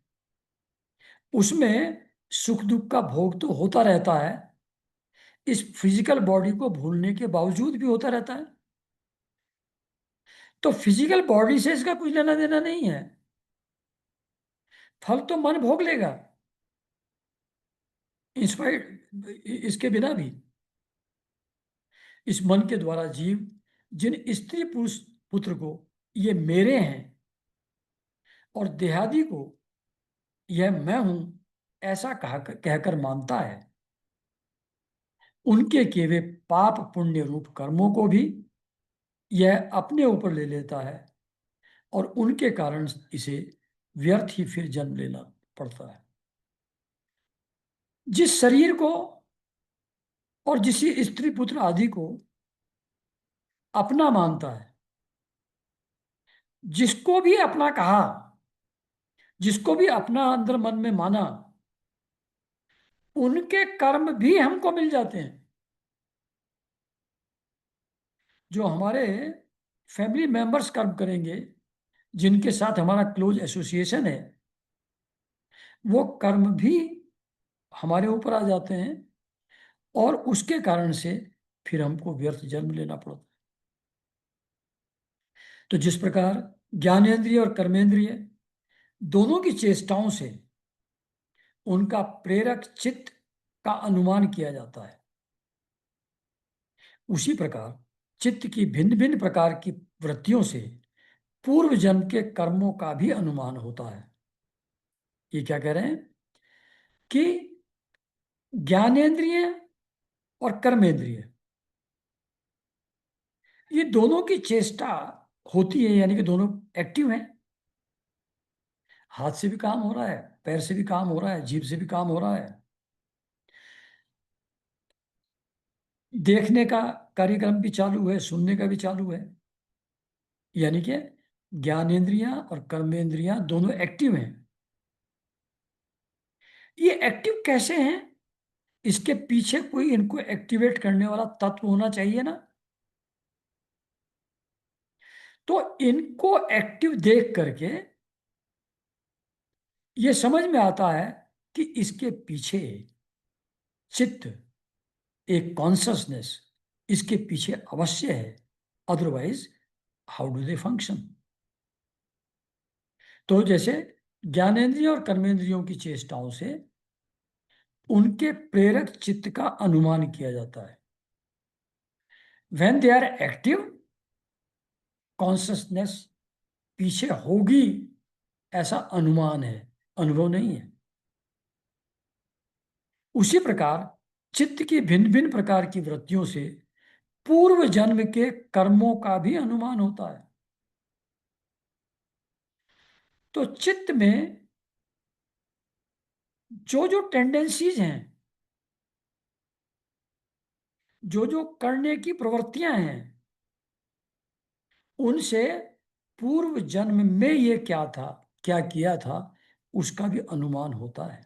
उसमें सुख दुख का भोग तो होता रहता है, इस फिजिकल बॉडी को भूलने के बावजूद भी होता रहता है। तो फिजिकल बॉडी से इसका कुछ लेना देना नहीं है, फल तो मन भोग लेगा इंस्पायर्ड, इसके बिना भी। इस मन के द्वारा जीव जिन स्त्री पुरुष पुत्र को ये मेरे हैं और देहादि को यह मैं हूं ऐसा कहकर मानता है, उनके किए हुए पाप पुण्य रूप कर्मों को भी यह अपने ऊपर ले लेता है और उनके कारण इसे व्यर्थ ही फिर जन्म लेना पड़ता है। जिस शरीर को और जिस स्त्री पुत्र आदि को अपना मानता है, जिसको भी अपना कहा, जिसको भी अपना अंदर मन में माना, उनके कर्म भी हमको मिल जाते हैं। जो हमारे फैमिली मेंबर्स कर्म करेंगे, जिनके साथ हमारा क्लोज एसोसिएशन है, वो कर्म भी हमारे ऊपर आ जाते हैं और उसके कारण से फिर हमको व्यर्थ जन्म लेना पड़ता है। तो जिस प्रकार ज्ञानेंद्रिय और कर्मेंद्रिय दोनों की चेष्टाओं से उनका प्रेरक चित्त का अनुमान किया जाता है, उसी प्रकार चित्त की भिन्न भिन्न प्रकार की वृत्तियों से पूर्व जन्म के कर्मों का भी अनुमान होता है। ये क्या कह रहे हैं कि ज्ञानेंद्रिय और कर्मेंद्रिय ये दोनों की चेष्टा होती है, यानी कि दोनों एक्टिव हैं। हाथ से भी काम हो रहा है, पैर से भी काम हो रहा है, जीभ से भी काम हो रहा है, देखने का कार्यक्रम भी चालू है, सुनने का भी चालू है। यानी कि ज्ञानेंद्रियां और कर्मेंद्रियां दोनों एक्टिव हैं। ये एक्टिव कैसे हैं? इसके पीछे कोई इनको एक्टिवेट करने वाला तत्व होना चाहिए ना। तो इनको एक्टिव देख करके ये समझ में आता है कि इसके पीछे चित्त, एक कॉन्शसनेस इसके पीछे अवश्य है, otherwise how do they function. तो जैसे ज्ञानेंद्रिय और कर्मेंद्रियों की चेष्टाओं से उनके प्रेरक चित्त का अनुमान किया जाता है। When they are active, consciousness पीछे होगी ऐसा अनुमान है, अनुभव नहीं है। उसी प्रकार चित्त की भिन्न भिन्न प्रकार की वृत्तियों से पूर्व जन्म के कर्मों का भी अनुमान होता है। तो चित्त में जो जो टेंडेंसीज हैं, जो जो करने की प्रवृत्तियां हैं, उनसे पूर्व जन्म में ये क्या था, क्या किया था, उसका भी अनुमान होता है।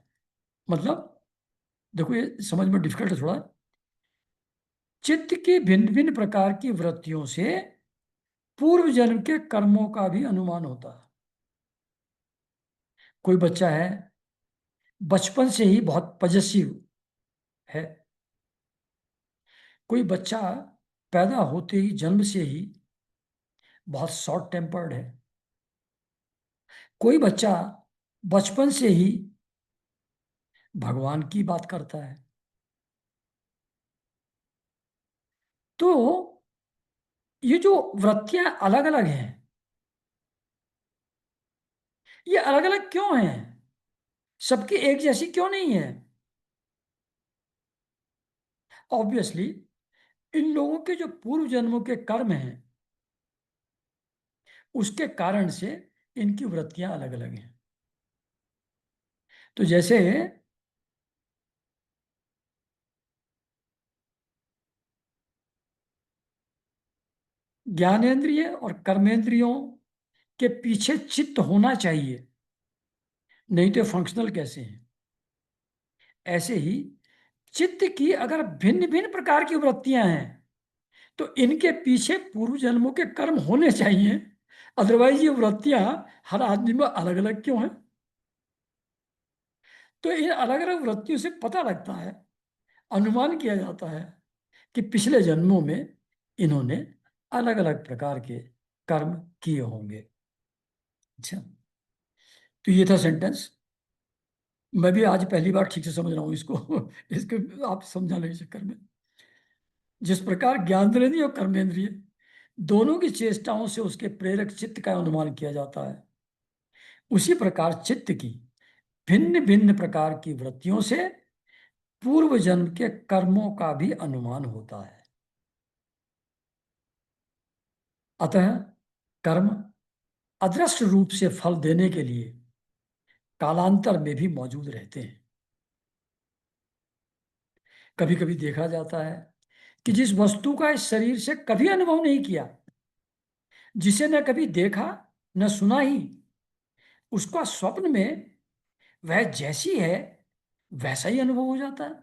मतलब देखो ये समझ में डिफिकल्ट है थोड़ा। चित्त की भिन्न भिन्न प्रकार की वृत्तियों से पूर्व जन्म के कर्मों का भी अनुमान होता है। कोई बच्चा है, बचपन से ही बहुत पजेसिव है। कोई बच्चा पैदा होते ही, जन्म से ही बहुत शॉर्ट टेम्पर्ड है। कोई बच्चा बचपन से ही भगवान की बात करता है। तो ये जो वृत्तियां अलग अलग हैं, ये अलग अलग क्यों हैं? सबकी एक जैसी क्यों नहीं है? ऑब्वियसली इन लोगों के जो पूर्व जन्मों के कर्म हैं उसके कारण से इनकी वृत्तियां अलग अलग हैं। तो जैसे ज्ञानेंद्रिय और कर्मेंद्रियों के पीछे चित्त होना चाहिए, नहीं तो फंक्शनल कैसे हैं। ऐसे ही चित्त की अगर भिन्न भिन्न प्रकार की वृत्तियां हैं, तो इनके पीछे पूर्व जन्मों के कर्म होने चाहिए। अदरवाइज ये वृत्तियां हर आदमी में अलग अलग क्यों हैं? तो इन अलग अलग वृत्तियों से पता लगता है, अनुमान किया जाता है कि पिछले जन्मों में इन्होंने अलग अलग प्रकार के कर्म किए होंगे। अच्छा, तो ये था सेंटेंस। मैं भी आज पहली बार ठीक से समझ रहा हूँ इसको इसको आप समझाने के चक्कर में। जिस प्रकार ज्ञानेंद्रिय और कर्मेंद्रिय दोनों की चेष्टाओं से उसके प्रेरक चित्त का अनुमान किया जाता है, उसी प्रकार चित्त की भिन्न भिन्न प्रकार की वृत्तियों से पूर्व जन्म के कर्मों का भी अनुमान होता है। अतः कर्म अदृश्य रूप से फल देने के लिए कालांतर में भी मौजूद रहते हैं। कभी कभी देखा जाता है कि जिस वस्तु का इस शरीर से कभी अनुभव नहीं किया, जिसे न कभी देखा न सुना ही, उसका स्वप्न में वह जैसी है वैसा ही अनुभव हो जाता है।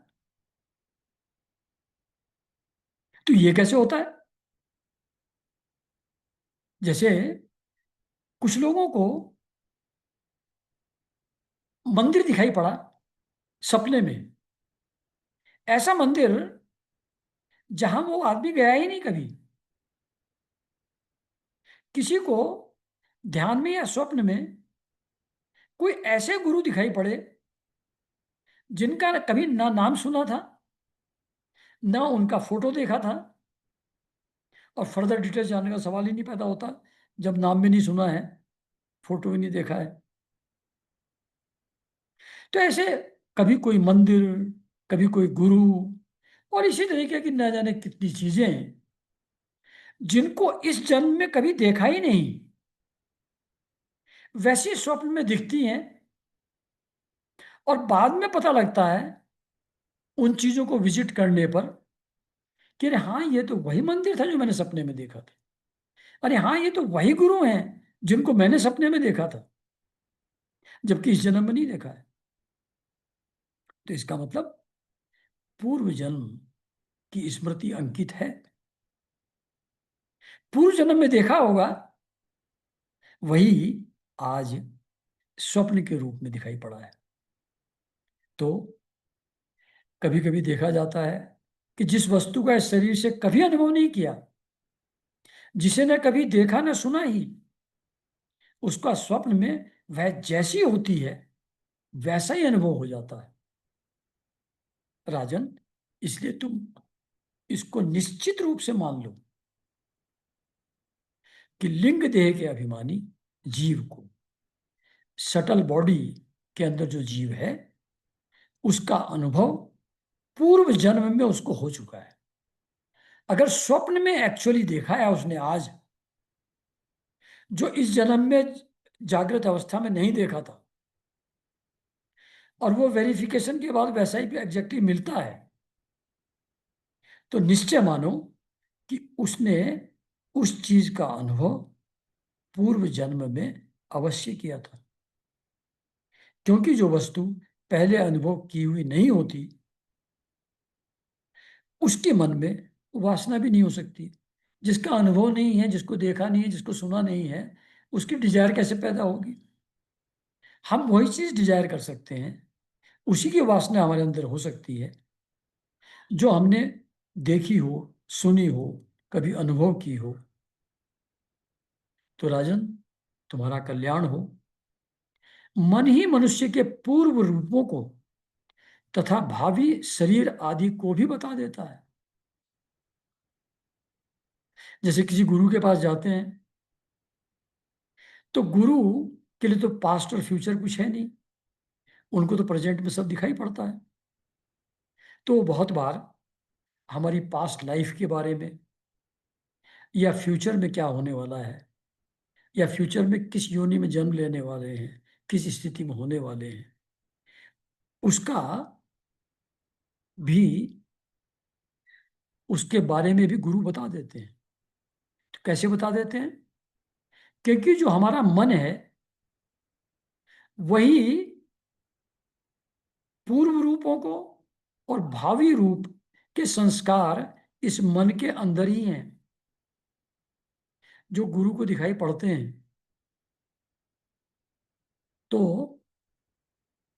तो ये कैसे होता है? जैसे कुछ लोगों को मंदिर दिखाई पड़ा सपने में, ऐसा मंदिर जहां वो आदमी गया ही नहीं कभी। किसी को ध्यान में या स्वप्न में कोई ऐसे गुरु दिखाई पड़े जिनका कभी ना नाम सुना था, ना उनका फोटो देखा था, और फर्दर डिटेल्स जानने का सवाल ही नहीं पैदा होता जब नाम भी नहीं सुना है, फोटो भी नहीं देखा है। तो ऐसे कभी कोई मंदिर, कभी कोई गुरु, और इसी तरीके की न जाने कितनी चीजें हैं जिनको इस जन्म में कभी देखा ही नहीं, वैसी स्वप्न में दिखती हैं। और बाद में पता लगता है उन चीजों को विजिट करने पर कि अरे हाँ, ये तो वही मंदिर था जो मैंने सपने में देखा था। अरे हाँ, ये तो वही गुरु हैं जिनको मैंने सपने में देखा था, जबकि इस जन्म में नहीं देखा है। तो इसका मतलब पूर्व जन्म की स्मृति अंकित है, पूर्व जन्म में देखा होगा, वही आज स्वप्न के रूप में दिखाई पड़ा है। तो कभी कभी देखा जाता है कि जिस वस्तु का इस शरीर से कभी अनुभव नहीं किया, जिसे न कभी देखा न सुना ही, उसका स्वप्न में वह जैसी होती है वैसा ही अनुभव हो जाता है। राजन, इसलिए तुम इसको निश्चित रूप से मान लो कि लिंग देह के अभिमानी जीव को, सटल बॉडी के अंदर जो जीव है, उसका अनुभव पूर्व जन्म में उसको हो चुका है। अगर स्वप्न में एक्चुअली देखा है उसने आज, जो इस जन्म में जागृत अवस्था में नहीं देखा था, और वो वेरिफिकेशन के बाद वैसा ही एग्जैक्टली मिलता है, तो निश्चय मानो कि उसने उस चीज का अनुभव पूर्व जन्म में अवश्य किया था। क्योंकि जो वस्तु पहले अनुभव की हुई नहीं होती, उसके मन में वासना भी नहीं हो सकती। जिसका अनुभव नहीं है, जिसको देखा नहीं है, जिसको सुना नहीं है, उसकी डिजायर कैसे पैदा होगी? हम वही चीज डिजायर कर सकते हैं, उसी की वासना हमारे अंदर हो सकती है जो हमने देखी हो, सुनी हो, कभी अनुभव की हो। तो राजन, तुम्हारा कल्याण हो। मन ही मनुष्य के पूर्व रूपों को तथा भावी शरीर आदि को भी बता देता है। जैसे किसी गुरु के पास जाते हैं, तो गुरु के लिए तो पास्ट और फ्यूचर कुछ है नहीं, उनको तो प्रेजेंट में सब दिखाई पड़ता है। तो वो बहुत बार हमारी पास्ट लाइफ के बारे में, या फ्यूचर में क्या होने वाला है, या फ्यूचर में किस योनि में जन्म लेने वाले हैं, किस स्थिति में होने वाले हैं, उसका भी, उसके बारे में भी गुरु बता देते हैं। तो कैसे बता देते हैं? क्योंकि जो हमारा मन है वही पूर्व रूपों को और भावी रूप के संस्कार इस मन के अंदर ही हैं, जो गुरु को दिखाई पड़ते हैं। तो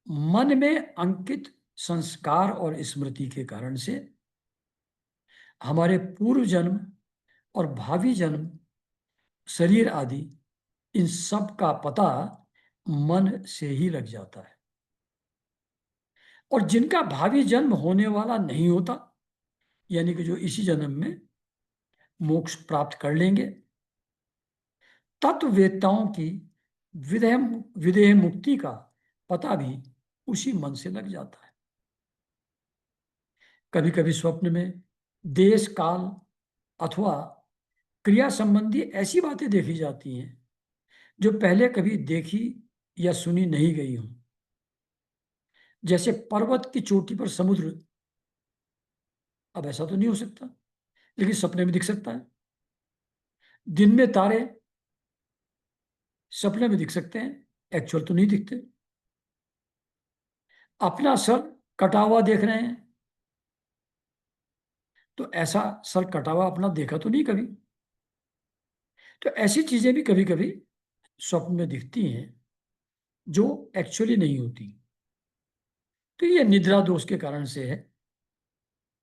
मन में अंकित संस्कार और स्मृति के कारण से हमारे पूर्व जन्म और भावी जन्म, शरीर आदि, इन सब का पता मन से ही लग जाता है। और जिनका भावी जन्म होने वाला नहीं होता, यानी कि जो इसी जन्म में मोक्ष प्राप्त कर लेंगे, तत्ववेत्ताओं की विदेह विदेह मुक्ति का पता भी उसी मन से लग जाता है। कभी कभी स्वप्न में देश काल अथवा क्रिया संबंधी ऐसी बातें देखी जाती हैं जो पहले कभी देखी या सुनी नहीं गई हों। जैसे पर्वत की चोटी पर समुद्र। अब ऐसा तो नहीं हो सकता, लेकिन सपने में दिख सकता है। दिन में तारे सपने में दिख सकते हैं, एक्चुअल तो नहीं दिखते। अपना सर कटा हुआ देख रहे हैं, तो ऐसा सर कटा हुआ अपना देखा तो नहीं कभी। तो ऐसी चीजें भी कभी कभी स्वप्न में दिखती हैं जो एक्चुअली नहीं होती। तो ये निद्रा दोष के कारण से है,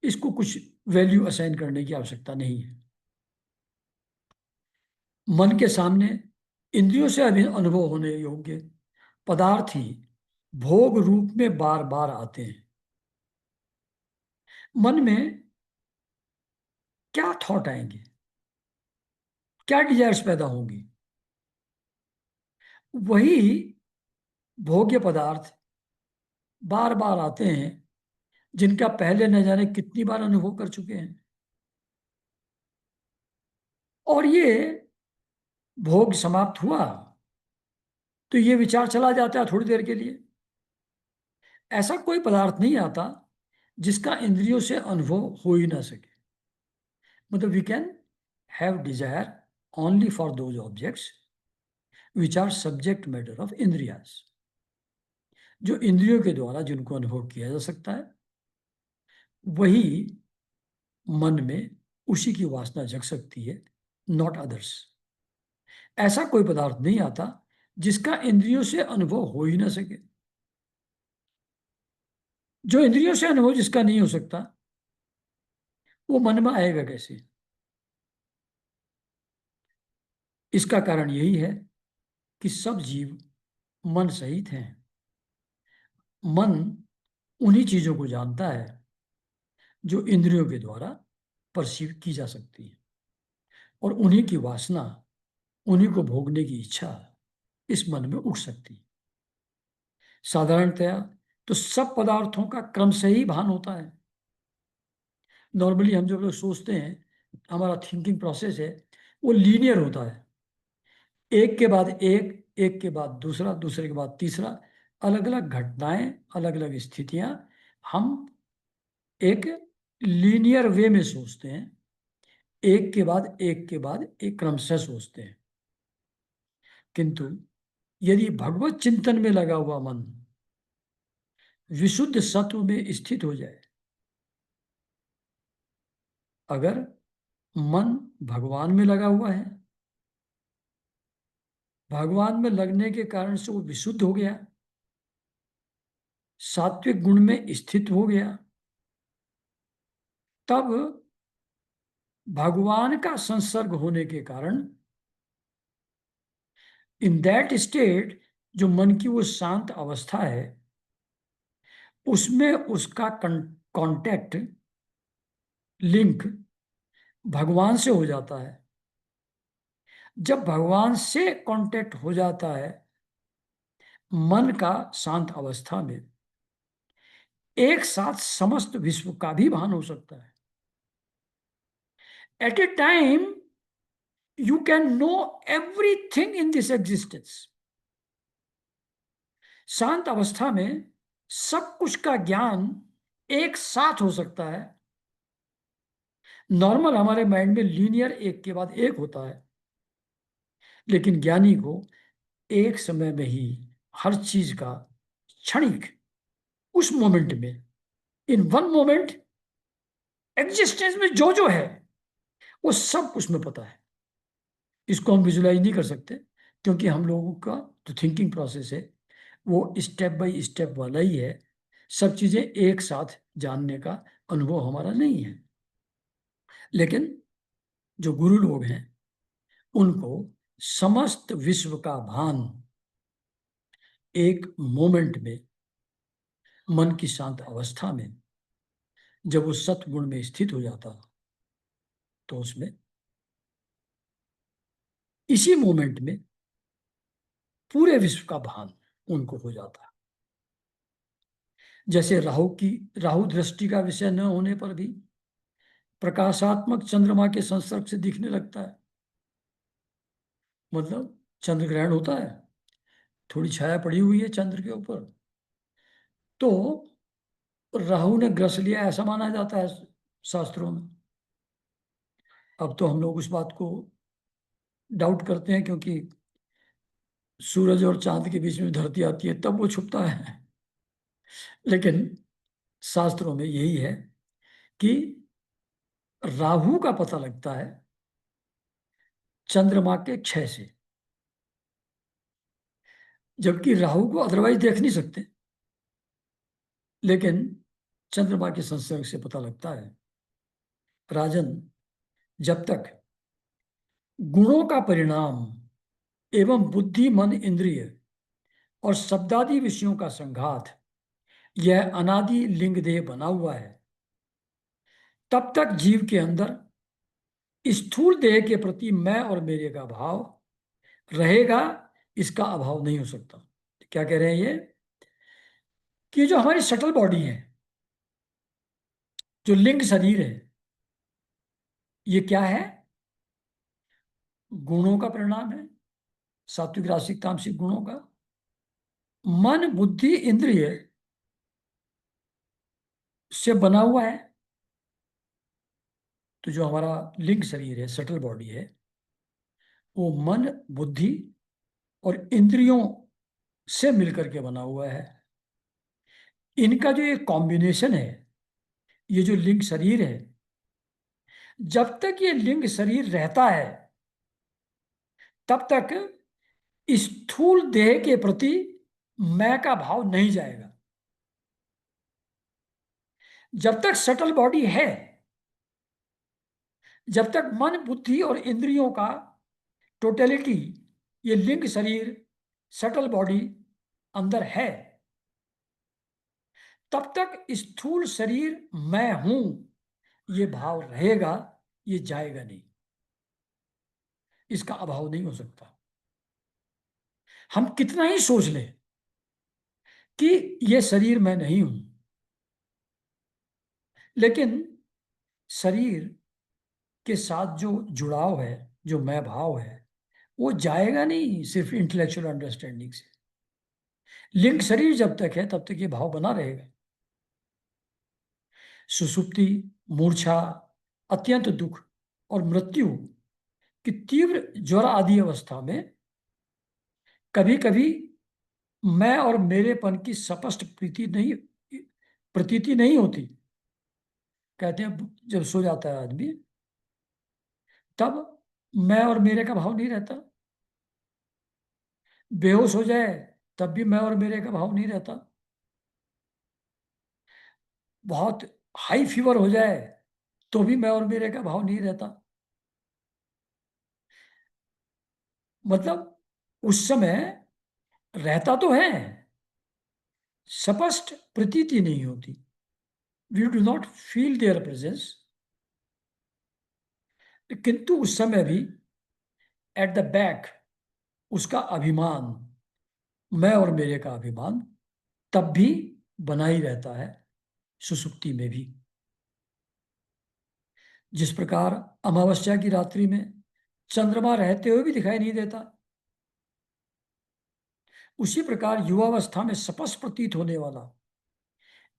इसको कुछ वैल्यू असाइन करने की आवश्यकता नहीं है। मन के सामने इंद्रियों से अभी अनुभव होने योग्य पदार्थ ही भोग रूप में बार बार आते हैं। मन में क्या थॉट आएंगे, क्या डिजायर्स पैदा होंगी, वही भोग्य पदार्थ बार बार आते हैं, जिनका पहले न जाने कितनी बार अनुभव कर चुके हैं। और ये भोग समाप्त हुआ तो ये विचार चला जाता है थोड़ी देर के लिए। ऐसा कोई पदार्थ नहीं आता जिसका इंद्रियों से अनुभव हो ही ना सके। मतलब we can have desire only for those objects which are subject matter of इंद्रियास, जो इंद्रियों के द्वारा जिनको अनुभव किया जा सकता है, वही मन में उसी की वासना जग सकती है, नॉट अदर्स। ऐसा कोई पदार्थ नहीं आता जिसका इंद्रियों से अनुभव हो ही ना सके। जो इंद्रियों से अनुभव जिसका नहीं हो सकता, वो मन में आएगा कैसे? इसका कारण यही है कि सब जीव मन सहित हैं। मन उन्हीं चीजों को जानता है जो इंद्रियों के द्वारा परसीव की जा सकती है, और उन्हीं की वासना, उन्हीं को भोगने की इच्छा इस मन में उठ सकती है। साधारणतया तो सब पदार्थों का क्रम से ही भान होता है। नॉर्मली हम जो लोग सोचते हैं, हमारा थिंकिंग प्रोसेस है, वो लीनियर होता है। एक के बाद एक के बाद दूसरा, दूसरे के बाद तीसरा, अलग अलग घटनाएं, अलग अलग स्थितियां, हम एक लीनियर वे में सोचते हैं, एक के बाद एक क्रम से सोचते हैं। किंतु यदि भगवत चिंतन में लगा हुआ मन विशुद्ध सत्व में स्थित हो जाए, अगर मन भगवान में लगा हुआ है, भगवान में लगने के कारण से वो विशुद्ध हो गया, सात्विक गुण में स्थित हो गया, तब भगवान का संसर्ग होने के कारण इन दैट स्टेट, जो मन की वो शांत अवस्था है, उसमें उसका कांटेक्ट, लिंक भगवान से हो जाता है। जब भगवान से कांटेक्ट हो जाता है मन का शांत अवस्था में, एक साथ समस्त विश्व का भी भान हो सकता है। At a time you can know everything in this existence. शांत अवस्था में सब कुछ का ज्ञान एक साथ हो सकता है। नॉर्मल हमारे माइंड में लीनियर एक के बाद एक होता है, लेकिन ज्ञानी को एक समय में ही हर चीज का क्षणिक, उस मोमेंट में, इन वन मोमेंट एग्जिस्टेंस में जो जो है वो सब उसमें पता है। इसको हम विजुलाइज नहीं कर सकते, क्योंकि हम लोगों का जो थिंकिंग प्रोसेस है वो स्टेप बाय स्टेप वाला ही है। सब चीजें एक साथ जानने का अनुभव हमारा नहीं है। लेकिन जो गुरु लोग हैं उनको समस्त विश्व का भान एक मोमेंट में, मन की शांत अवस्था में, जब वो सतगुण में स्थित हो जाता तो उसमें इसी मोमेंट में पूरे विश्व का भान उनको हो जाता है। जैसे राहु दृष्टि का विषय न होने पर भी प्रकाशात्मक चंद्रमा के संसर्ग से दिखने लगता है। मतलब चंद्र ग्रहण होता है, थोड़ी छाया पड़ी हुई है चंद्र के ऊपर, तो राहु ने ग्रस लिया ऐसा माना जाता है शास्त्रों में। अब तो हम लोग उस बात को डाउट करते हैं, क्योंकि सूरज और चांद के बीच में धरती आती है तब वो छुपता है। लेकिन शास्त्रों में यही है कि राहु का पता लगता है चंद्रमा के क्षय से, जबकि राहु को अदरवाइज देख नहीं सकते, लेकिन चंद्रमा के संसर्ग से पता लगता है। राजन, जब तक गुणों का परिणाम एवं बुद्धि मन इंद्रिय और शब्दादि विषयों का संघात यह अनादि लिंग देह बना हुआ है, तब तक जीव के अंदर स्थूल देह के प्रति मैं और मेरे का भाव रहेगा। इसका अभाव नहीं हो सकता। क्या कह रहे हैं ये, कि जो हमारी शटल बॉडी है, जो लिंग शरीर है, ये क्या है? गुणों का परिणाम है, सात्विक राजसिक तामसिक गुणों का। मन बुद्धि इंद्रिय से बना हुआ है। तो जो हमारा लिंग शरीर है, शटल बॉडी है, वो मन बुद्धि और इंद्रियों से मिलकर के बना हुआ है। इनका जो ये कॉम्बिनेशन है, ये जो लिंग शरीर है, जब तक ये लिंग शरीर रहता है तब तक स्थूल देह के प्रति मैं का भाव नहीं जाएगा। जब तक सटल बॉडी है, जब तक मन बुद्धि और इंद्रियों का टोटलिटी, ये लिंग शरीर सटल बॉडी अंदर है, तब तक स्थूल शरीर मैं हूं ये भाव रहेगा, ये जाएगा नहीं। इसका अभाव नहीं हो सकता। हम कितना ही सोच लें कि ये शरीर मैं नहीं हूं, लेकिन शरीर के साथ जो जुड़ाव है, जो मैं भाव है, वो जाएगा नहीं सिर्फ इंटेलेक्चुअल अंडरस्टैंडिंग से। लिंग शरीर जब तक है तब तक ये भाव बना रहेगा। सुसुप्ति, मूर्छा, अत्यंत दुख और मृत्यु की तीव्र ज्वर आदि अवस्था में कभी कभी मैं और मेरेपन की स्पष्ट प्रतीति नहीं होती। कहते हैं जब सो जाता है आदमी, तब मैं और मेरे का भाव नहीं रहता। बेहोश हो जाए तब भी मैं और मेरे का भाव नहीं रहता। बहुत हाई फीवर हो जाए तो भी मैं और मेरे का भाव नहीं रहता। मतलब उस समय रहता तो है, स्पष्ट प्रतीति नहीं होती। We do not feel their presence, किंतु उस समय भी एट द बैक उसका अभिमान, मैं और मेरे का अभिमान तब भी बना ही रहता है, सुसुप्ति में भी। जिस प्रकार अमावस्या की रात्रि में चंद्रमा रहते हुए भी दिखाई नहीं देता, उसी प्रकार युवावस्था में स्पष्ट प्रतीत होने वाला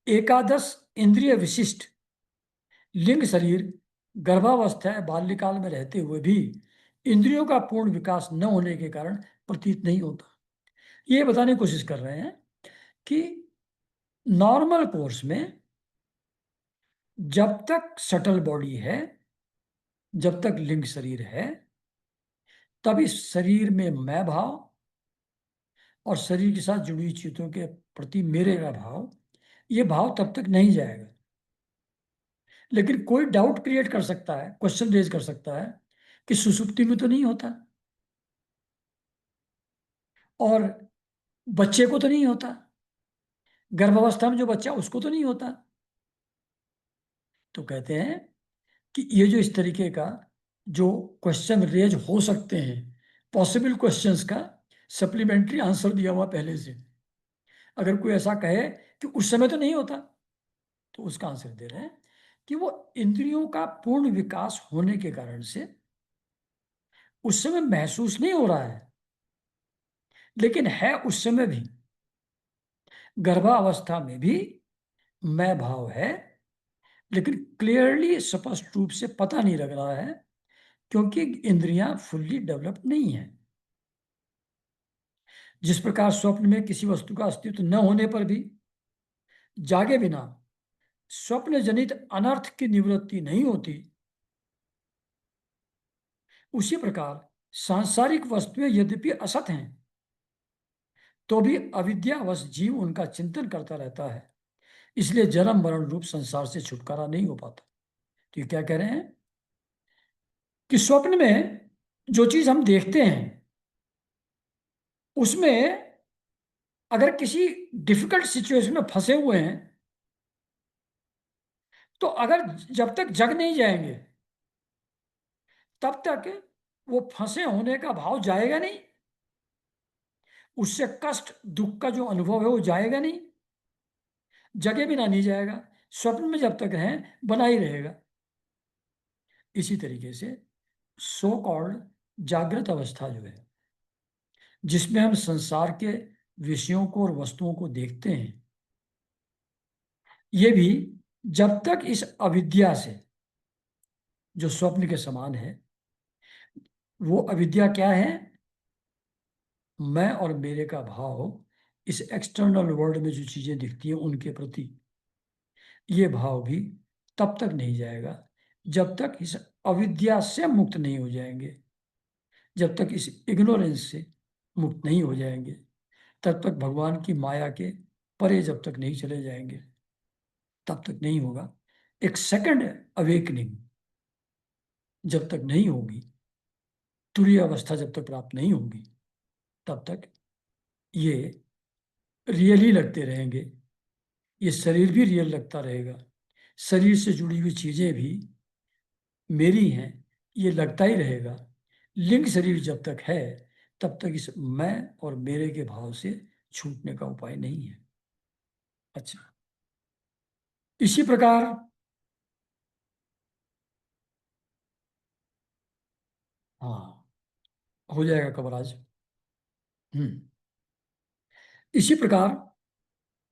एकादश इंद्रिय विशिष्ट लिंग शरीर गर्भावस्था बाल्यकाल में रहते हुए भी इंद्रियों का पूर्ण विकास न होने के कारण प्रतीत नहीं होता। ये बताने की कोशिश कर रहे हैं कि नॉर्मल कोर्स में जब तक सटल बॉडी है, जब तक लिंग शरीर है, तब इस शरीर में मैं भाव और शरीर के साथ जुड़ी हुई चीजों के प्रति मेरे का भाव, ये भाव तब तक नहीं जाएगा। लेकिन कोई डाउट क्रिएट कर सकता है, क्वेश्चन रेज कर सकता है कि सुसुप्ति में तो नहीं होता, और बच्चे को तो नहीं होता, गर्भावस्था में जो बच्चा उसको तो नहीं होता। तो कहते हैं कि ये जो इस तरीके का जो क्वेश्चन रेज हो सकते हैं, पॉसिबल क्वेश्चंस का सप्लीमेंट्री आंसर दिया हुआ पहले से। अगर कोई ऐसा कहे कि उस समय तो नहीं होता, तो उसका आंसर दे रहे हैं कि वो इंद्रियों का पूर्ण विकास होने के कारण से उस समय महसूस नहीं हो रहा है, लेकिन है उस समय भी। गर्भावस्था में भी मैं भाव है, लेकिन क्लियरली स्पष्ट रूप से पता नहीं लग रहा है, क्योंकि इंद्रियां फुल्ली डेवलप नहीं है। जिस प्रकार स्वप्न में किसी वस्तु का अस्तित्व न होने पर भी जागे बिना स्वप्न जनित अनर्थ की निवृत्ति नहीं होती, उसी प्रकार सांसारिक वस्तुएं यद्यपि असत हैं, तो भी अविद्यावश जीव उनका चिंतन करता रहता है। इसलिए जन्म मरण रूप संसार से छुटकारा नहीं हो पाता। तो ये क्या कह रहे हैं कि स्वप्न में जो चीज हम देखते हैं, उसमें अगर किसी डिफिकल्ट सिचुएशन में फंसे हुए हैं, तो अगर जब तक जग नहीं जाएंगे, तब तक वो फंसे होने का भाव जाएगा नहीं, उससे कष्ट दुख का जो अनुभव है वो जाएगा नहीं, जगे बिना नहीं जाएगा, स्वप्न में जब तक रहें बना ही रहेगा। इसी तरीके से सो कॉल्ड जागृत अवस्था जो है, जिसमें हम संसार के विषयों को और वस्तुओं को देखते हैं, ये भी जब तक इस अविद्या से, जो स्वप्न के समान है, वो अविद्या क्या है, मैं और मेरे का भाव, इस एक्सटर्नल वर्ल्ड में जो चीजें दिखती हैं उनके प्रति ये भाव भी तब तक नहीं जाएगा जब तक इस अविद्या से मुक्त नहीं हो जाएंगे, जब तक इस इग्नोरेंस से मुक्त नहीं हो जाएंगे, तब तक भगवान की माया के परे जब तक नहीं चले जाएंगे, तब तक नहीं होगा। एक सेकंड अवेकनिंग जब तक नहीं होगी, तुरीय अवस्था जब तक प्राप्त नहीं होगी, तब तक ये रियल ही लगते रहेंगे, ये शरीर भी रियल लगता रहेगा, शरीर से जुड़ी हुई चीजें भी मेरी हैं ये लगता ही रहेगा। लिंग शरीर जब तक है, तब तक इस मैं और मेरे के भाव से छूटने का उपाय नहीं है। अच्छा, इसी प्रकार हाँ, हो जाएगा कवर आज। हम्म। इसी प्रकार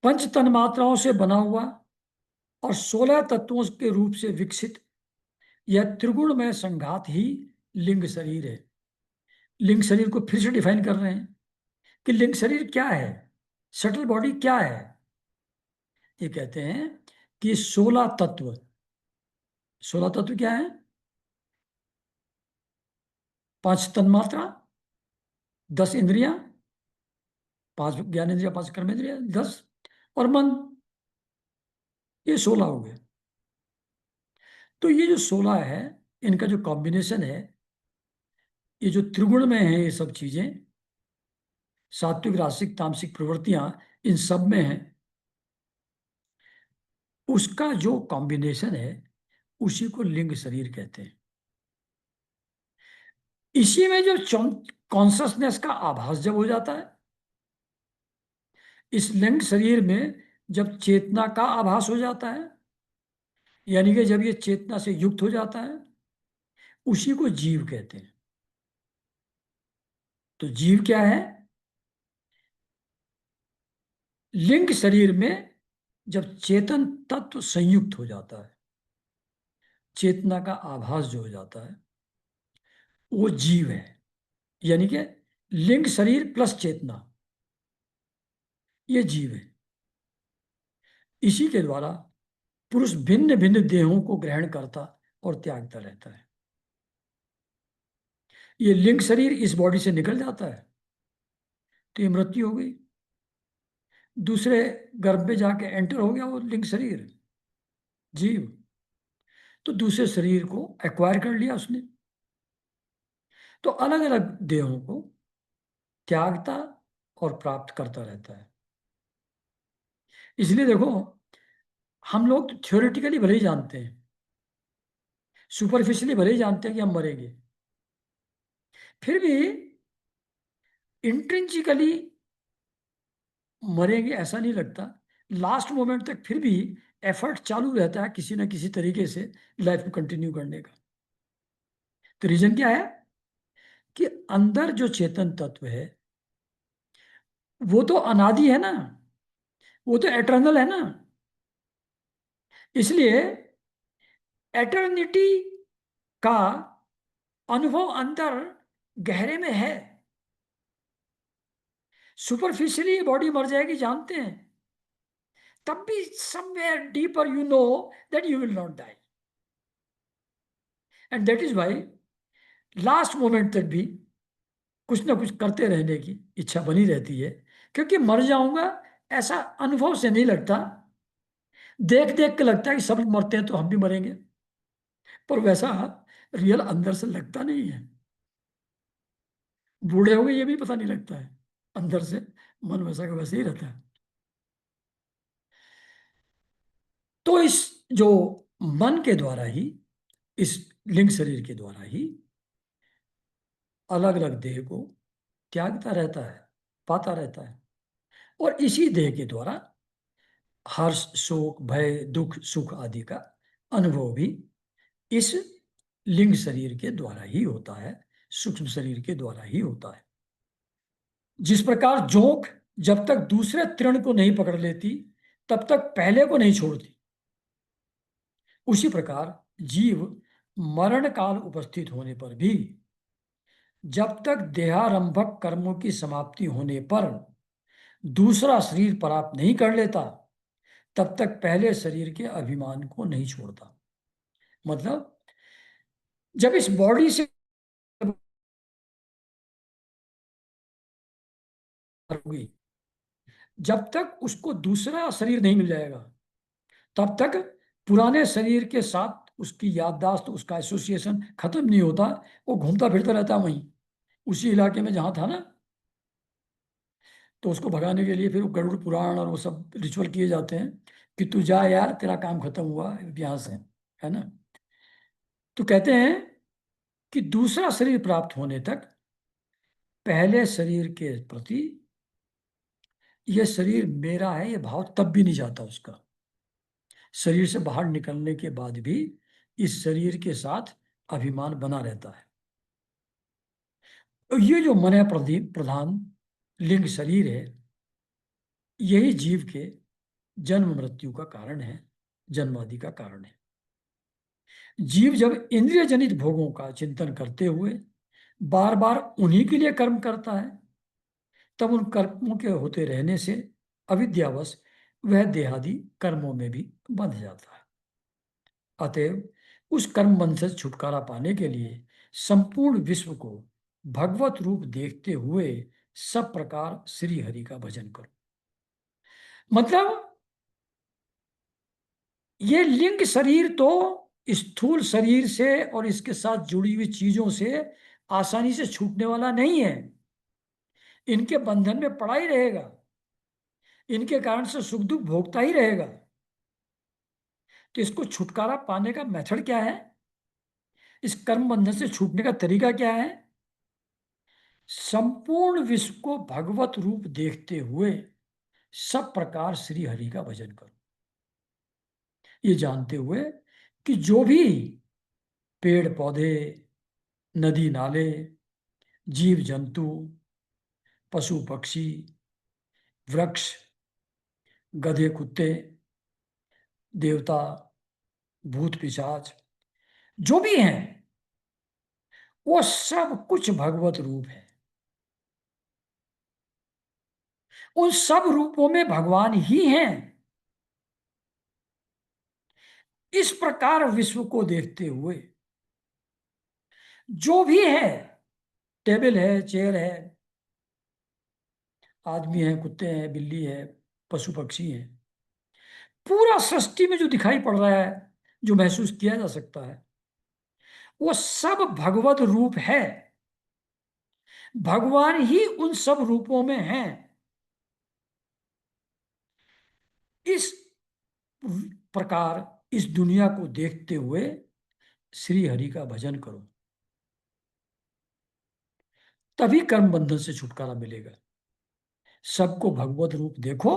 पंच तन्मात्राओं से बना हुआ और 16 तत्वों के रूप से विकसित यह त्रिगुणमय संघात ही लिंग शरीर है। लिंग शरीर को फिर से डिफाइन कर रहे हैं कि लिंग शरीर क्या है, सटल बॉडी क्या है। ये कहते हैं कि 16 तत्व, 16 तत्व क्या है, 5 तन्मात्रा, 10 इंद्रियां, 5 ज्ञानेंद्रिया, 5 कर्मेंद्रिया, 10 और मन, ये 16 हो गए। तो ये जो 16 है, इनका जो कॉम्बिनेशन है, ये जो त्रिगुण में है, ये सब चीजें सात्विक रासिक तामसिक प्रवृत्तियां इन सब में है, उसका जो कॉम्बिनेशन है उसी को लिंग शरीर कहते हैं। इसी में जो कॉन्शसनेस का आभास जब हो जाता है, इस लिंग शरीर में जब चेतना का आभास हो जाता है, यानी कि जब ये चेतना से युक्त हो जाता है, उसी को जीव कहते हैं। तो जीव क्या है, लिंग शरीर में जब चेतन तत्व संयुक्त हो जाता है, चेतना का आभास जो हो जाता है, वो जीव है। यानी कि लिंग शरीर प्लस चेतना, ये जीव है। इसी के द्वारा पुरुष भिन्न भिन्न देहों को ग्रहण करता और त्यागता रहता है। ये लिंग शरीर इस बॉडी से निकल जाता है तो ये मृत्यु हो गई। दूसरे गर्भ में जाके एंटर हो गया वो लिंग शरीर, जीव। तो दूसरे शरीर को एक्वायर कर लिया उसने। तो अलग अलग देहों को त्यागता और प्राप्त करता रहता है। इसलिए देखो, हम लोग थ्योरेटिकली भले ही जानते हैं, सुपरफिशियली भले ही जानते हैं कि हम मरेंगे, फिर भी इंट्रिंसिकली मरेंगे ऐसा नहीं लगता। लास्ट मोमेंट तक फिर भी एफर्ट चालू रहता है किसी ना किसी तरीके से लाइफ को कंटिन्यू करने का। तो रीजन क्या है कि अंदर जो चेतन तत्व है वो तो अनादि है ना, वो तो एटर्नल है ना। इसलिए एटर्निटी का अनुभव अंदर गहरे में है। सुपरफिशियली बॉडी मर जाएगी जानते हैं, तब भी somewhere deeper you know that you will not die. And that is why last moment तक भी कुछ ना कुछ करते रहने की इच्छा बनी रहती है। क्योंकि मर जाऊंगा ऐसा अनुभव से नहीं लगता, देख देख के लगता है कि सब मरते हैं तो हम भी मरेंगे, पर वैसा रियल अंदर से लगता नहीं है। बूढ़े हो गए ये भी पता नहीं लगता है, अंदर से मन वैसा का वैसे ही रहता है। तो इस जो मन के द्वारा ही, इस लिंग शरीर के द्वारा ही अलग अलग देह को त्यागता रहता है, पाता रहता है। और इसी देह के द्वारा हर्ष शोक भय दुख सुख आदि का अनुभव भी इस लिंग शरीर के द्वारा ही होता है, सूक्ष्म शरीर के द्वारा ही होता है। जिस प्रकार जोंक जब तक दूसरे तृण को नहीं पकड़ लेती तब तक पहले को नहीं छोड़ती, उसी प्रकार जीव मरण काल उपस्थित होने पर भी जब तक देहारंभक कर्मों की समाप्ति होने पर दूसरा शरीर प्राप्त नहीं कर लेता तब तक पहले शरीर के अभिमान को नहीं छोड़ता। मतलब जब इस बॉडी से होगी, जब तक उसको दूसरा शरीर नहीं मिल जाएगा तब तक पुराने शरीर के साथ उसकी याददाश्त, उसका एसोसिएशन खत्म नहीं होता। वो घूमता फिरता रहता वहीं उसी इलाके में जहां था ना। तो उसको भगाने के लिए फिर वो गरुड़ पुराण और वो सब रिचुअल किए जाते हैं कि तू जा यार, तेरा काम खत्म हुआ यहाँ से, है ना। तो कहते हैं कि दूसरा शरीर प्राप्त होने तक पहले शरीर के प्रति यह शरीर मेरा है ये भाव तब भी नहीं जाता उसका। शरीर से बाहर निकलने के बाद भी इस शरीर के साथ अभिमान बना रहता है। तो ये जो मन है प्रधान लिंग शरीर है, यही जीव के जन्म मृत्यु का कारण है, जन्मादि का कारण है। जीव जब इंद्रिय जनित भोगों का चिंतन करते हुए बार बार उन्हीं के लिए कर्म करता है, तब उन कर्मों के होते रहने से अविद्यावश वह देहादि कर्मों में भी बंध जाता है। अतएव उस कर्म बंध से छुटकारा पाने के लिए संपूर्ण विश्व को भगवत रूप देखते हुए सब प्रकार श्री हरि का भजन करो। मतलब ये लिंग शरीर तो स्थूल शरीर से और इसके साथ जुड़ी हुई चीजों से आसानी से छूटने वाला नहीं है। इनके बंधन में पड़ा ही रहेगा, इनके कारण से सुख दुख भोगता ही रहेगा। तो इसको छुटकारा पाने का मेथड क्या है, इस कर्म बंधन से छूटने का तरीका क्या है? संपूर्ण विश्व को भगवत रूप देखते हुए सब प्रकार श्री हरि का भजन करो, ये जानते हुए कि जो भी पेड़ पौधे, नदी नाले, जीव जंतु, पशु पक्षी, वृक्ष, गधे कुत्ते, देवता, भूत पिशाच जो भी हैं, वो सब कुछ भगवत रूप है। उन सब रूपों में भगवान ही हैं। इस प्रकार विश्व को देखते हुए जो भी है, टेबल है, चेयर है, आदमी है, कुत्ते हैं, बिल्ली है, पशु पक्षी है, पूरा सृष्टि में जो दिखाई पड़ रहा है, जो महसूस किया जा सकता है, वो सब भगवत रूप है। भगवान ही उन सब रूपों में हैं। इस प्रकार इस दुनिया को देखते हुए श्री हरि का भजन करो, तभी कर्म बंधन से छुटकारा मिलेगा। सबको भगवत रूप देखो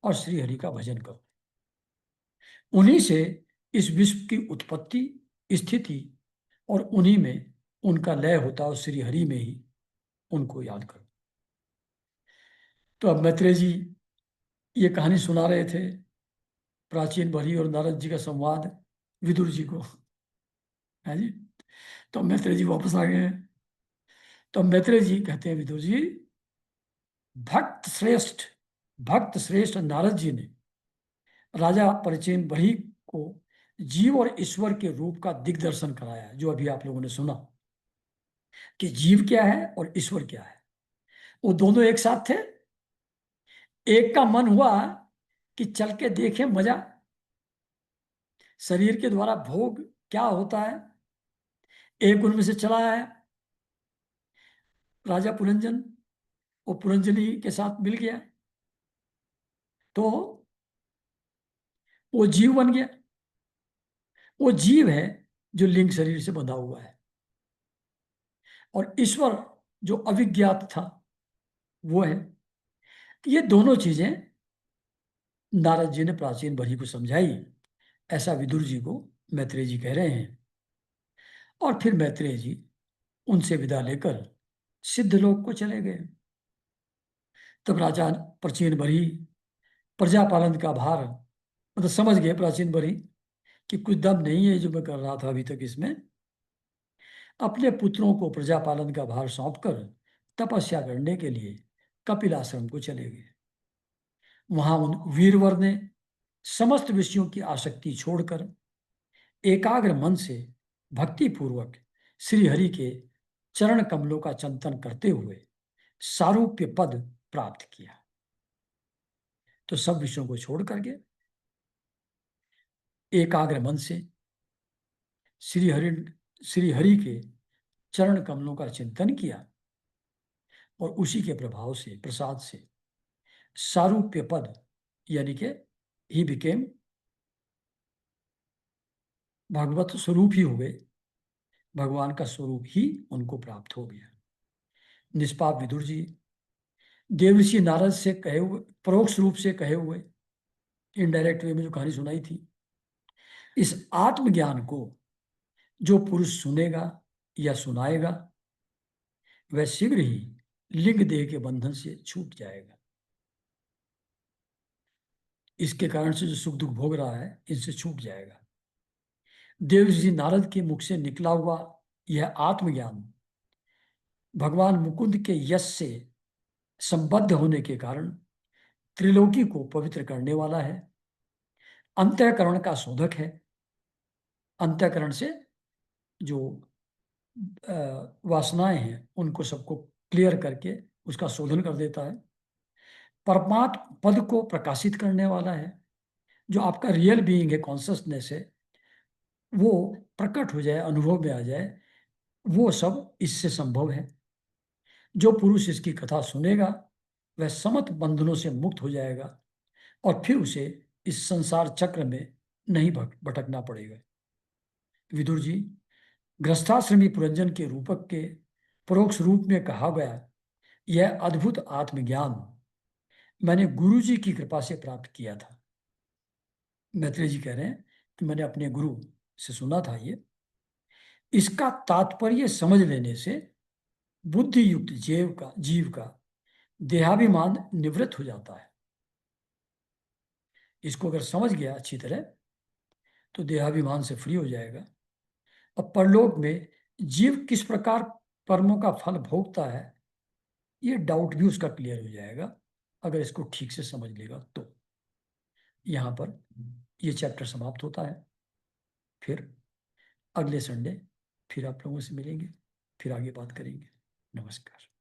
और श्री हरि का भजन करो। उन्हीं से इस विश्व की उत्पत्ति, स्थिति और उन्हीं में उनका लय होता है, और श्री हरि में ही उनको याद करो। तो अब मैत्रेय जी ये कहानी सुना रहे थे, प्राचीन भरी और नारद जी का संवाद विदुर जी को, है जी। तो मैत्रेय जी वापस आ गए हैं। तो मैत्रेय जी कहते हैं, विदुर जी, भक्त श्रेष्ठ भक्त श्रेष्ठ नारद जी ने राजा परिचेन बरही को जीव और ईश्वर के रूप का दिग्दर्शन कराया, जो अभी आप लोगों ने सुना कि जीव क्या है और ईश्वर क्या है। वो दोनों एक साथ थे। एक का मन हुआ कि चल के देखें मजा, शरीर के द्वारा भोग क्या होता है। एक उनमें से चला आया राजा पुरंजन, वो पुरंजनी के साथ मिल गया, तो वो जीव बन गया। वो जीव है जो लिंग शरीर से बंधा हुआ है, और ईश्वर जो अविज्ञात था वो है। ये दोनों चीजें नारद जी ने प्राचीन भरी को समझाई, ऐसा विदुर जी को मैत्रेय जी कह रहे हैं। और फिर मैत्रेय जी उनसे विदा लेकर सिद्धलोक को चले गए। तब राजा प्राचीन भरी प्रजा पालन का भार, मतलब समझ गए प्राचीन भरी कि कुछ दम नहीं है जो मैं कर रहा था अभी तक इसमें, अपने पुत्रों को प्रजा पालन का भार सौंपकर तपस्या करने के लिए कपिल आश्रम को चले गए। वहां उन वीरवर ने समस्त विषयों की आसक्ति छोड़कर एकाग्र मन से भक्ति पूर्वक श्री हरि के चरण कमलों का चिंतन करते हुए सारूप्य पद प्राप्त किया। तो सब विषयों को छोड़ करके एकाग्र मन से श्री हरि श्री हरि के चरण कमलों का चिंतन किया, और उसी के प्रभाव से, प्रसाद से सारूप्य पद, यानी कि ही बिकेम, भगवत स्वरूप ही हो गए, भगवान का स्वरूप ही उनको प्राप्त हो गया। निष्पाप विदुर जी देवर्षि नारद से कहे हुए, परोक्ष रूप से कहे हुए, इनडायरेक्ट वे में जो कहानी सुनाई थी, इस आत्मज्ञान को जो पुरुष सुनेगा या सुनाएगा, वह शीघ्र ही लिंग देह के बंधन से छूट जाएगा। इसके कारण से जो सुख दुख भोग रहा है, इनसे छूट जाएगा। देवर्षि नारद के मुख से निकला हुआ यह आत्मज्ञान भगवान मुकुंद के यश से संबद्ध होने के कारण त्रिलोकी को पवित्र करने वाला है, अंतःकरण का शोधक है। अंतःकरण से जो वासनाएं हैं उनको सबको क्लियर करके उसका शोधन कर देता है। परमात्म पद को प्रकाशित करने वाला है। जो आपका रियल बीइंग है, कॉन्शसनेस है, वो प्रकट हो जाए, अनुभव में आ जाए, वो सब इससे संभव है। जो पुरुष इसकी कथा सुनेगा वह समस्त बंधनों से मुक्त हो जाएगा, और फिर उसे इस संसार चक्र में नहीं भटकना पड़ेगा। विदुर जी, गृहस्थाश्रमी पुरंजन के रूपक के परोक्ष रूप में कहा गया यह अद्भुत आत्मज्ञान मैंने गुरु जी की कृपा से प्राप्त किया था। मैत्रेय जी कह रहे हैं कि मैंने अपने गुरु से सुना था ये। इसका तात्पर्य समझ लेने से बुद्धि युक्त जीव का देहाभिमान निवृत्त हो जाता है। इसको अगर समझ गया अच्छी तरह तो देहाभिमान से फ्री हो जाएगा, और परलोक में जीव किस प्रकार कर्मों का फल भोगता है, ये डाउट भी उसका क्लियर हो जाएगा अगर इसको ठीक से समझ लेगा तो। यहाँ पर ये चैप्टर समाप्त होता है। फिर अगले संडे फिर आप लोगों से मिलेंगे, फिर आगे बात करेंगे। नमस्कार।